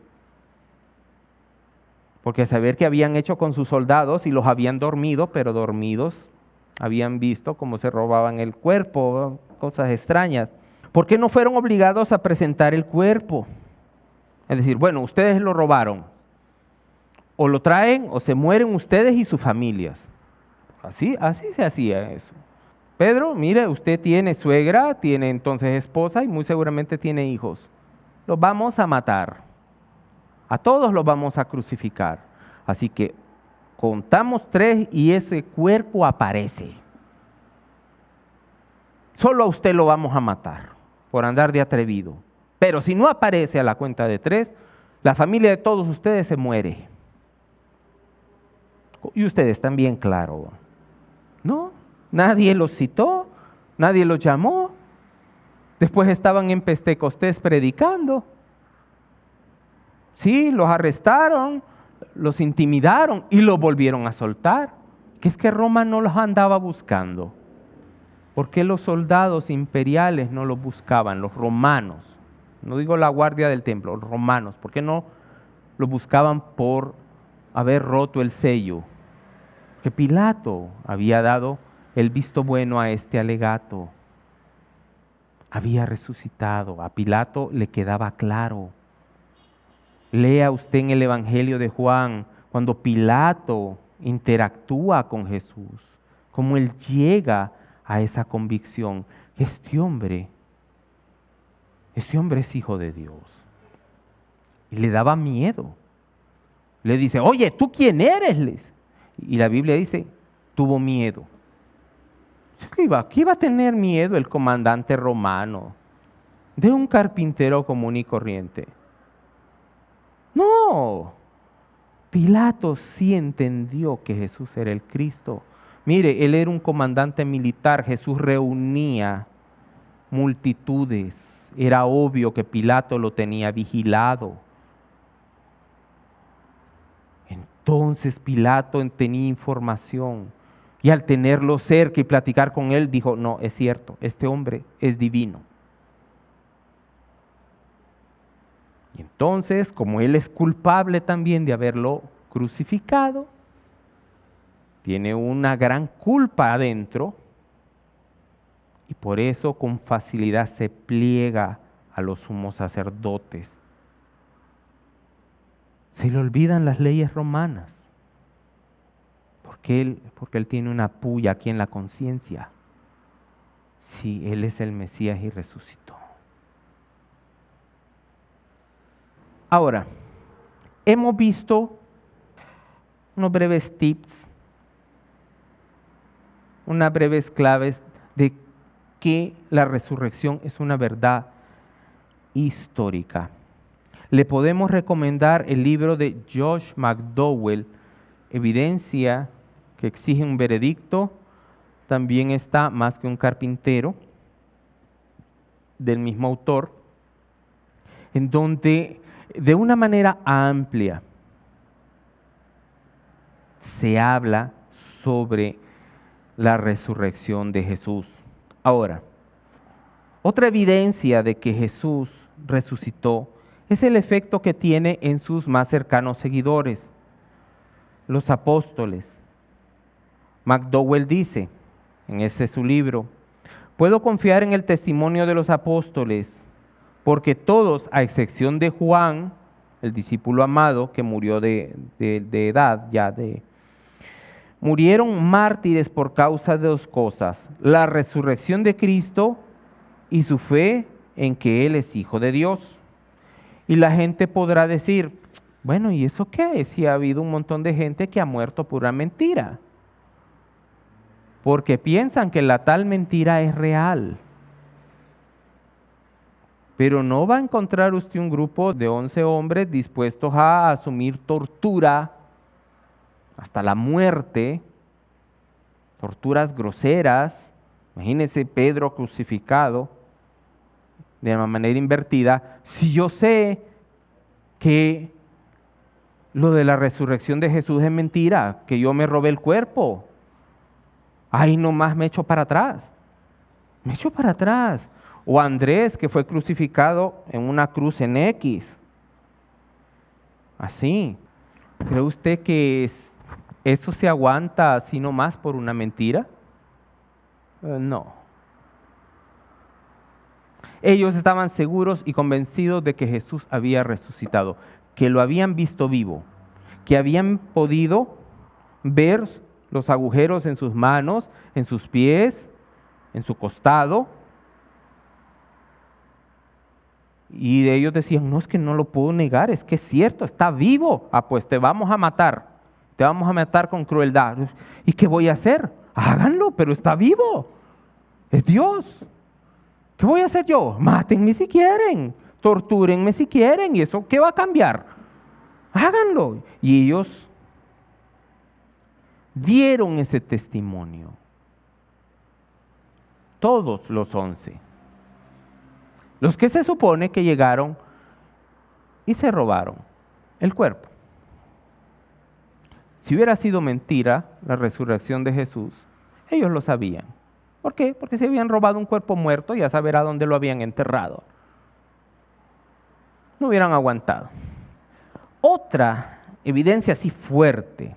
Porque saber qué habían hecho con sus soldados y los habían dormido, pero dormidos habían visto cómo se robaban el cuerpo, cosas extrañas. ¿Por qué no fueron obligados a presentar el cuerpo? Es decir, bueno, ustedes lo robaron, o lo traen o se mueren ustedes y sus familias. Así se hacía eso. Pedro, mire, usted tiene suegra, tiene entonces esposa y muy seguramente tiene hijos. Los vamos a matar. A todos los vamos a crucificar. Así que contamos 3 y ese cuerpo aparece. Solo a usted lo vamos a matar por andar de atrevido. Pero si no aparece a la cuenta de 3, la familia de todos ustedes se muere. Y ustedes también, claro. No, nadie los citó, nadie los llamó. Después estaban en Pentecostés predicando. Sí, los arrestaron, los intimidaron y los volvieron a soltar. Que es que Roma no los andaba buscando. ¿Por qué los soldados imperiales no los buscaban? Los romanos, no digo la guardia del templo, los romanos. ¿Por qué no los buscaban por haber roto el sello? Que Pilato había dado el visto bueno a este alegato. Había resucitado. A Pilato le quedaba claro. Lea usted en el Evangelio de Juan, cuando Pilato interactúa con Jesús, cómo él llega a esa convicción. Este hombre es hijo de Dios. Y le daba miedo. Le dice, oye, ¿tú quién eres? Y la Biblia dice, tuvo miedo. ¿Qué iba a tener miedo el comandante romano de un carpintero común y corriente? No, Pilato sí entendió que Jesús era el Cristo. Mire, él era un comandante militar. Jesús reunía multitudes. Era obvio que Pilato lo tenía vigilado. Entonces Pilato tenía información y al tenerlo cerca y platicar con él, dijo, no, es cierto, este hombre es divino. Y entonces, como él es culpable también de haberlo crucificado, tiene una gran culpa adentro y por eso con facilidad se pliega a los sumos sacerdotes. Se le olvidan las leyes romanas, porque él tiene una puya aquí en la conciencia. Sí, él es el Mesías y resucitó. Ahora, hemos visto unos breves tips, unas breves claves de que la resurrección es una verdad histórica. Le podemos recomendar el libro de Josh McDowell, Evidencia que exige un veredicto. También está Más que un carpintero, del mismo autor, en donde de una manera amplia se habla sobre la resurrección de Jesús. Ahora, otra evidencia de que Jesús resucitó es el efecto que tiene en sus más cercanos seguidores, los apóstoles. McDowell dice, en ese su libro, puedo confiar en el testimonio de los apóstoles, porque todos, a excepción de Juan, el discípulo amado, que murió de edad, murieron mártires por causa de dos cosas, la resurrección de Cristo y su fe en que Él es Hijo de Dios. Y la gente podrá decir, bueno, ¿y eso qué? Si ha habido un montón de gente que ha muerto por una mentira. Porque piensan que la tal mentira es real. Pero no va a encontrar usted un grupo de 11 hombres dispuestos a asumir tortura hasta la muerte, torturas groseras. Imagínese Pedro crucificado de una manera invertida. Si yo sé que lo de la resurrección de Jesús es mentira, que yo me robé el cuerpo, ahí nomás me echo para atrás. Me echo para atrás. O Andrés, que fue crucificado en una cruz en X. Así. ¿Cree usted que eso se aguanta así nomás por una mentira? No. Ellos estaban seguros y convencidos de que Jesús había resucitado, que lo habían visto vivo, que habían podido ver los agujeros en sus manos, en sus pies, en su costado. Y ellos decían, no, es que no lo puedo negar, es que es cierto, está vivo. Ah, pues te vamos a matar con crueldad. ¿Y qué voy a hacer? Háganlo, pero está vivo, es Dios. ¿Qué voy a hacer yo? Mátenme si quieren, tortúrenme si quieren, ¿y eso qué va a cambiar? Háganlo. Y ellos dieron ese testimonio. Todos los 11. Los que se supone que llegaron y se robaron el cuerpo. Si hubiera sido mentira la resurrección de Jesús, ellos lo sabían. ¿Por qué? Porque si habían robado un cuerpo muerto, ya saber a dónde lo habían enterrado. No hubieran aguantado. Otra evidencia así fuerte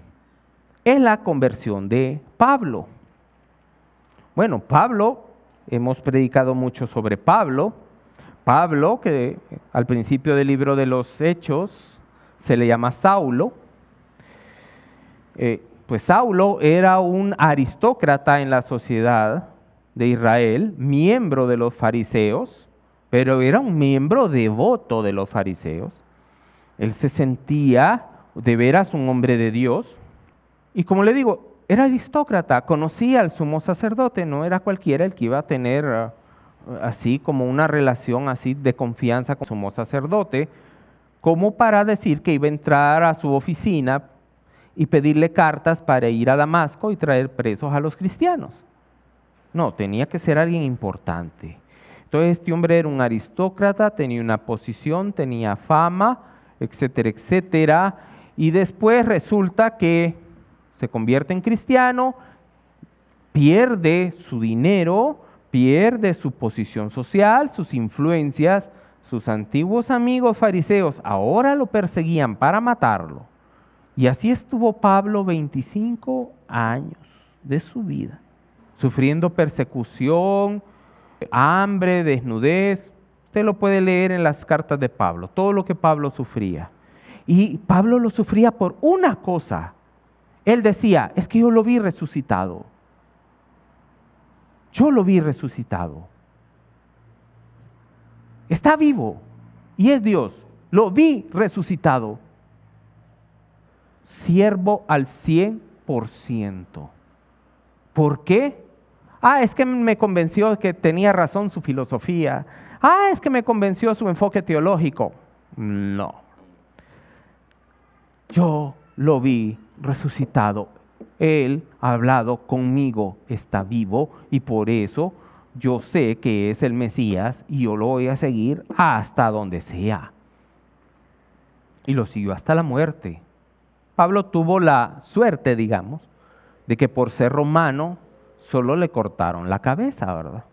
es la conversión de Pablo. Bueno, Pablo, hemos predicado mucho sobre Pablo. Pablo, que al principio del libro de los Hechos se le llama Saulo, pues Saulo era un aristócrata en la sociedad de Israel, miembro de los fariseos, pero era un miembro devoto de los fariseos. Él se sentía de veras un hombre de Dios y, como le digo, era aristócrata, conocía al sumo sacerdote, no era cualquiera el que iba a tener así como una relación así de confianza con el sumo sacerdote, como para decir que iba a entrar a su oficina y pedirle cartas para ir a Damasco y traer presos a los cristianos. No, tenía que ser alguien importante. Entonces este hombre era un aristócrata, tenía una posición, tenía fama, etcétera, etcétera. Y después resulta que se convierte en cristiano, pierde su dinero, pierde su posición social, sus influencias. Sus antiguos amigos fariseos ahora lo perseguían para matarlo. Y así estuvo Pablo 25 años de su vida, sufriendo persecución, hambre, desnudez. Usted lo puede leer en las cartas de Pablo, todo lo que Pablo sufría. Y Pablo lo sufría por una cosa. Él decía, es que yo lo vi resucitado. Yo lo vi resucitado. Está vivo y es Dios. Lo vi resucitado. Siervo al 100%. ¿Por qué? Es que me convenció que tenía razón su filosofía. Es que me convenció su enfoque teológico. No. Yo lo vi resucitado. Él ha hablado conmigo, está vivo y por eso yo sé que es el Mesías y yo lo voy a seguir hasta donde sea. Y lo siguió hasta la muerte. Pablo tuvo la suerte, digamos, de que por ser romano solo le cortaron la cabeza, ¿verdad?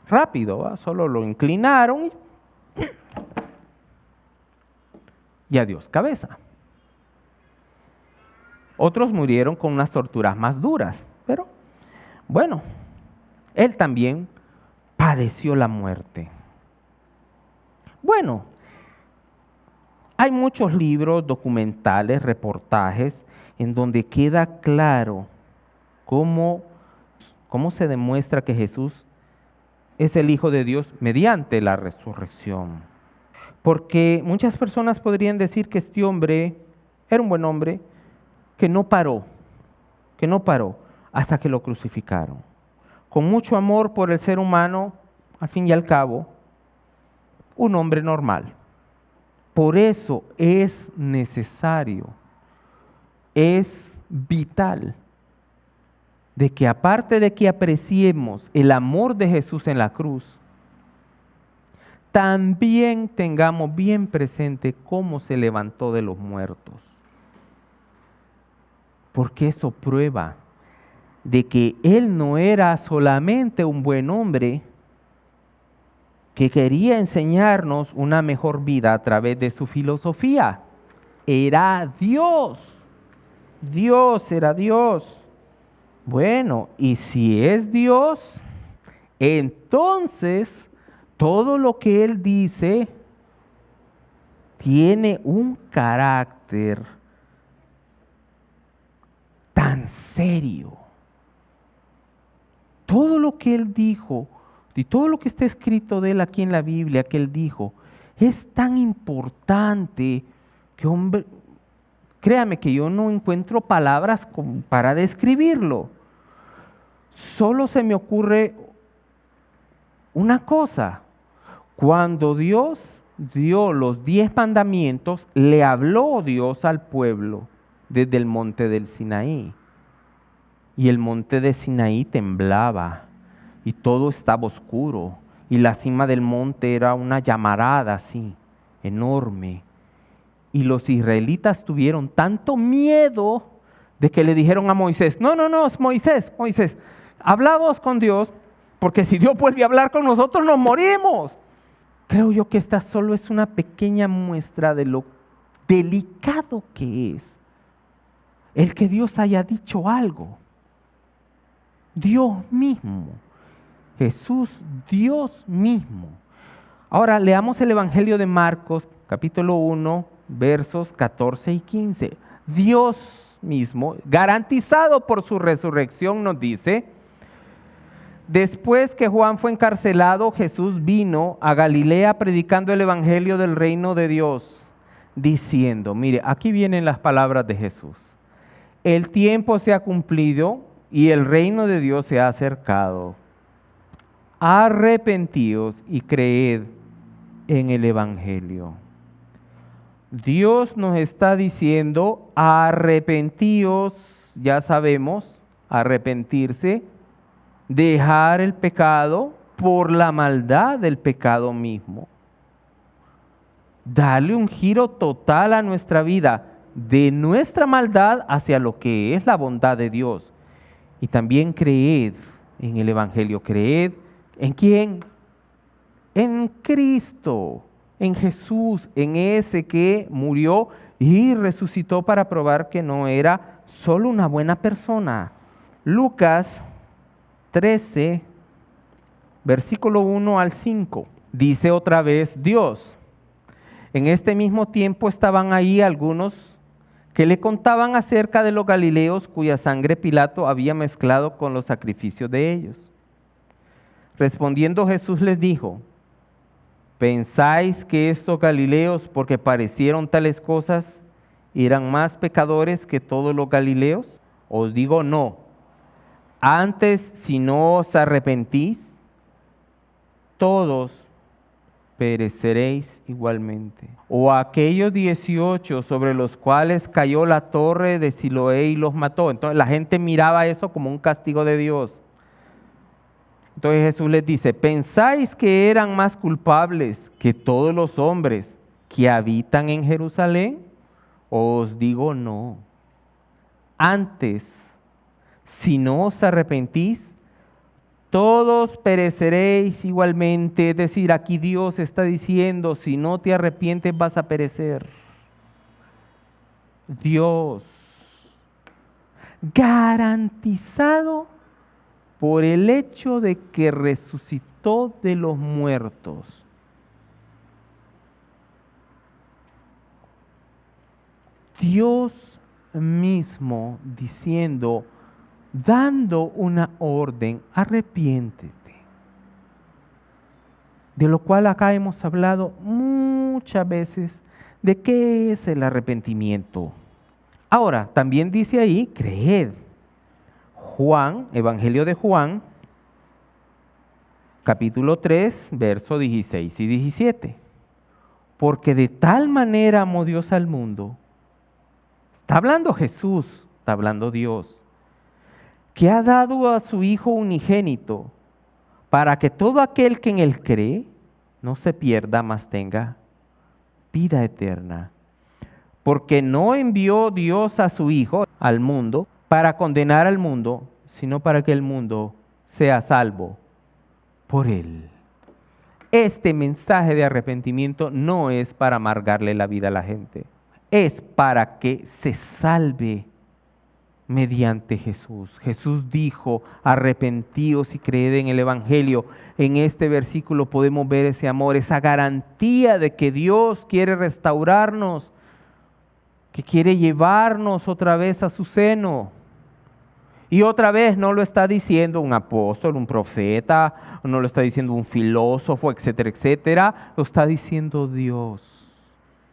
Rápido, ¿verdad? Solo lo inclinaron y adiós cabeza. Otros murieron con unas torturas más duras, pero bueno, él también padeció la muerte. Bueno, hay muchos libros, documentales, reportajes, en donde queda claro cómo se demuestra que Jesús es el Hijo de Dios mediante la resurrección. Porque muchas personas podrían decir que este hombre era un buen hombre, que no paró hasta que lo crucificaron. Con mucho amor por el ser humano, al fin y al cabo, un hombre normal. Por eso es necesario, es vital, de que aparte de que apreciemos el amor de Jesús en la cruz, también tengamos bien presente cómo se levantó de los muertos. Porque eso prueba de que Él no era solamente un buen hombre que quería enseñarnos una mejor vida a través de su filosofía. Era Dios. Dios era Dios. Bueno, y si es Dios, entonces todo lo que Él dice tiene un carácter tan serio. Todo lo que Él dijo y todo lo que está escrito de Él aquí en la Biblia que Él dijo es tan importante que, hombre, créame que yo no encuentro palabras para describirlo. Solo se me ocurre una cosa. Cuando Dios dio los 10 mandamientos, le habló Dios al pueblo desde el monte del Sinaí. Y el monte de Sinaí temblaba y todo estaba oscuro. Y la cima del monte era una llamarada así, enorme. Y los israelitas tuvieron tanto miedo de que le dijeron a Moisés, no, Moisés, habla vos con Dios, porque si Dios vuelve a hablar con nosotros nos morimos. Creo yo que esta solo es una pequeña muestra de lo delicado que es el que Dios haya dicho algo. Dios mismo, Jesús, Dios mismo. Ahora leamos el Evangelio de Marcos, capítulo 1, versos 14 y 15. Dios mismo, garantizado por su resurrección, nos dice: después que Juan fue encarcelado, Jesús vino a Galilea predicando el Evangelio del reino de Dios, diciendo, mire, aquí vienen las palabras de Jesús: el tiempo se ha cumplido y el reino de Dios se ha acercado. Arrepentíos y creed en el Evangelio. Dios nos está diciendo, arrepentíos, ya sabemos, arrepentirse dejar el pecado por la maldad del pecado mismo. Darle un giro total a nuestra vida, de nuestra maldad hacia lo que es la bondad de Dios. Y también creed en el Evangelio. Creed ¿en quién? En Cristo, en Jesús, en ese que murió y resucitó para probar que no era solo una buena persona. Lucas 13, versículo 1 al 5, dice otra vez Dios. En este mismo tiempo estaban ahí algunos que le contaban acerca de los galileos cuya sangre Pilato había mezclado con los sacrificios de ellos. Respondiendo Jesús les dijo: ¿pensáis que estos galileos, porque parecieron tales cosas, eran más pecadores que todos los galileos? Os digo no. Antes, si no os arrepentís, todos pereceréis igualmente. O aquellos 18 sobre los cuales cayó la torre de Siloé y los mató. Entonces la gente miraba eso como un castigo de Dios. Entonces Jesús les dice: ¿pensáis que eran más culpables que todos los hombres que habitan en Jerusalén? Os digo no. Antes, si no os arrepentís, todos pereceréis igualmente. Es decir, aquí Dios está diciendo, si no te arrepientes vas a perecer. Dios, garantizado por el hecho de que resucitó de los muertos. Dios mismo diciendo, dando una orden: arrepiéntete. De lo cual acá hemos hablado muchas veces de qué es el arrepentimiento. Ahora, también dice ahí, creed. Juan, Evangelio de Juan, capítulo 3, versos 16 y 17. Porque de tal manera amó Dios al mundo. Está hablando Jesús, está hablando Dios, que ha dado a su Hijo unigénito, para que todo aquel que en Él cree no se pierda, mas tenga vida eterna. Porque no envió Dios a su Hijo al mundo para condenar al mundo, sino para que el mundo sea salvo por Él. Este mensaje de arrepentimiento no es para amargarle la vida a la gente, es para que se salve mediante Jesús. Jesús dijo: arrepentíos y creed en el Evangelio. En este versículo podemos ver ese amor, esa garantía de que Dios quiere restaurarnos, que quiere llevarnos otra vez a su seno. Y otra vez no lo está diciendo un apóstol, un profeta, no lo está diciendo un filósofo, etcétera, etcétera. Lo está diciendo Dios.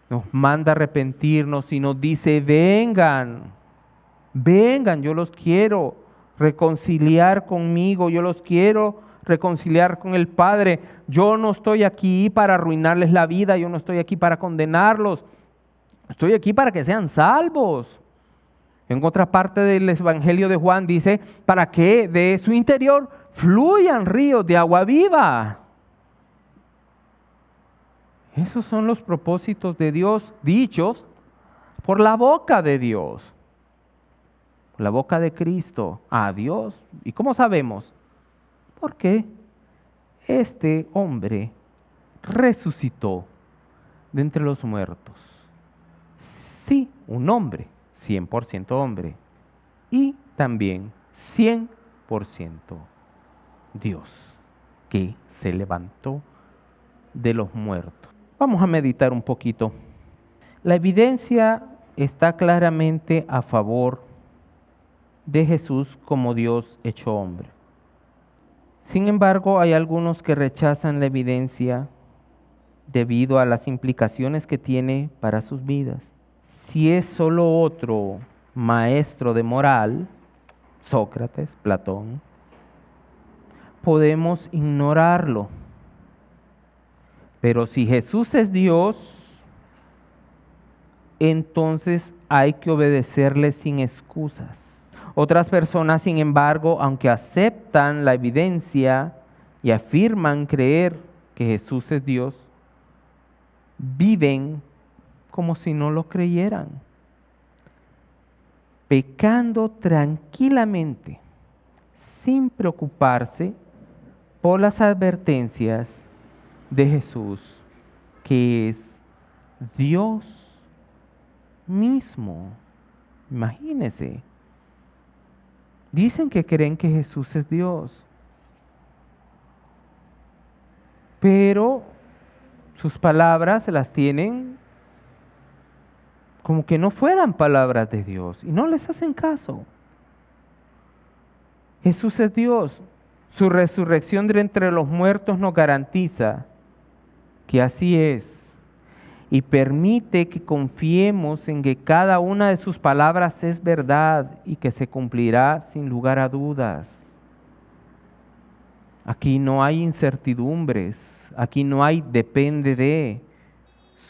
Nos manda a arrepentirnos y nos dice: vengan, vengan, yo los quiero reconciliar conmigo, yo los quiero reconciliar con el Padre. Yo no estoy aquí para arruinarles la vida, yo no estoy aquí para condenarlos, estoy aquí para que sean salvos. En otra parte del Evangelio de Juan dice: para que de su interior fluyan ríos de agua viva. Esos son los propósitos de Dios dichos por la boca de Dios, por la boca de Cristo a Dios. ¿Y cómo sabemos? Porque este hombre resucitó de entre los muertos. Sí, un hombre, 100% hombre, y también 100% Dios, que se levantó de los muertos. Vamos a meditar un poquito. La evidencia está claramente a favor de Jesús como Dios hecho hombre. Sin embargo, hay algunos que rechazan la evidencia debido a las implicaciones que tiene para sus vidas. Si es solo otro maestro de moral, Sócrates, Platón, podemos ignorarlo. Pero si Jesús es Dios, entonces hay que obedecerle sin excusas. Otras personas, sin embargo, aunque aceptan aceptan la evidencia y afirman creer que Jesús es Dios, viven como si no lo creyeran, pecando tranquilamente, sin preocuparse por las advertencias de Jesús, que es Dios mismo. Imagínense. Dicen que creen que Jesús es Dios, pero sus palabras las tienen como que no fueran palabras de Dios y no les hacen caso. Jesús es Dios. Su resurrección de entre los muertos nos garantiza que así es y permite que confiemos en que cada una de sus palabras es verdad y que se cumplirá sin lugar a dudas. Aquí no hay incertidumbres, aquí no hay depende de.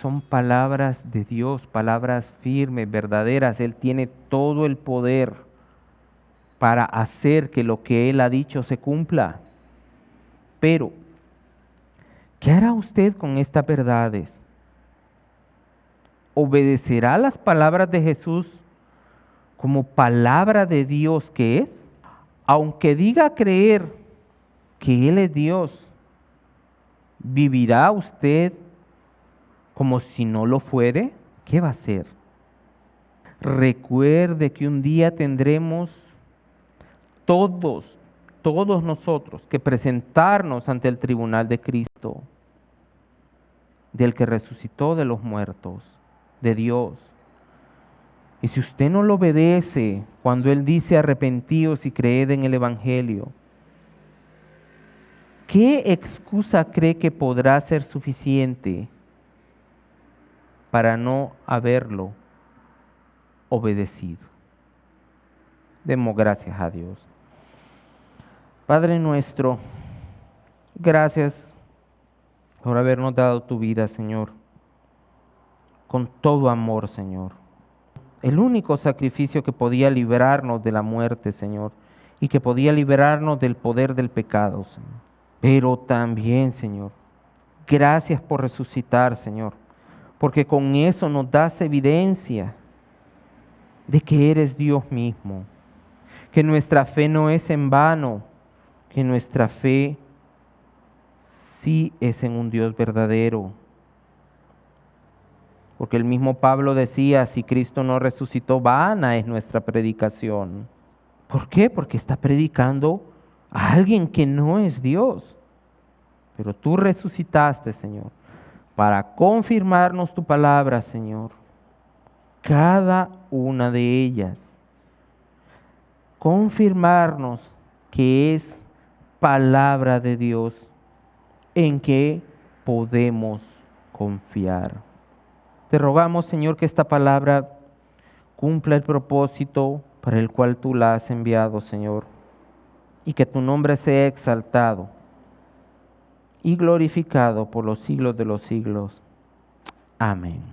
Son palabras de Dios, palabras firmes, verdaderas. Él tiene todo el poder para hacer que lo que Él ha dicho se cumpla. Pero, ¿qué hará usted con estas verdades? ¿Obedecerá las palabras de Jesús como palabra de Dios que es? Aunque diga creer que Él es Dios, ¿vivirá usted como si no lo fuere? ¿Qué va a hacer? Recuerde que un día tendremos todos nosotros que presentarnos ante el tribunal de Cristo, del que resucitó de los muertos, de Dios. Y si usted no lo obedece cuando Él dice arrepentíos y creed en el Evangelio, ¿qué excusa cree que podrá ser suficiente para no haberlo obedecido? Demos gracias a Dios. Padre nuestro, gracias por habernos dado tu vida, Señor, con todo amor, Señor. El único sacrificio que podía librarnos de la muerte, Señor, y que podía librarnos del poder del pecado, Señor. Pero también, Señor, gracias por resucitar, Señor, porque con eso nos das evidencia de que eres Dios mismo, que nuestra fe no es en vano, que nuestra fe sí es en un Dios verdadero. Porque el mismo Pablo decía, si Cristo no resucitó, vana es nuestra predicación. ¿Por qué? Porque está predicando a alguien que no es Dios. Pero tú resucitaste, Señor, para confirmarnos tu palabra, Señor. Cada una de ellas. Confirmarnos que es palabra de Dios en que podemos confiar. Te rogamos, Señor, que esta palabra cumpla el propósito para el cual tú la has enviado, Señor, y que tu nombre sea exaltado y glorificado por los siglos de los siglos. Amén.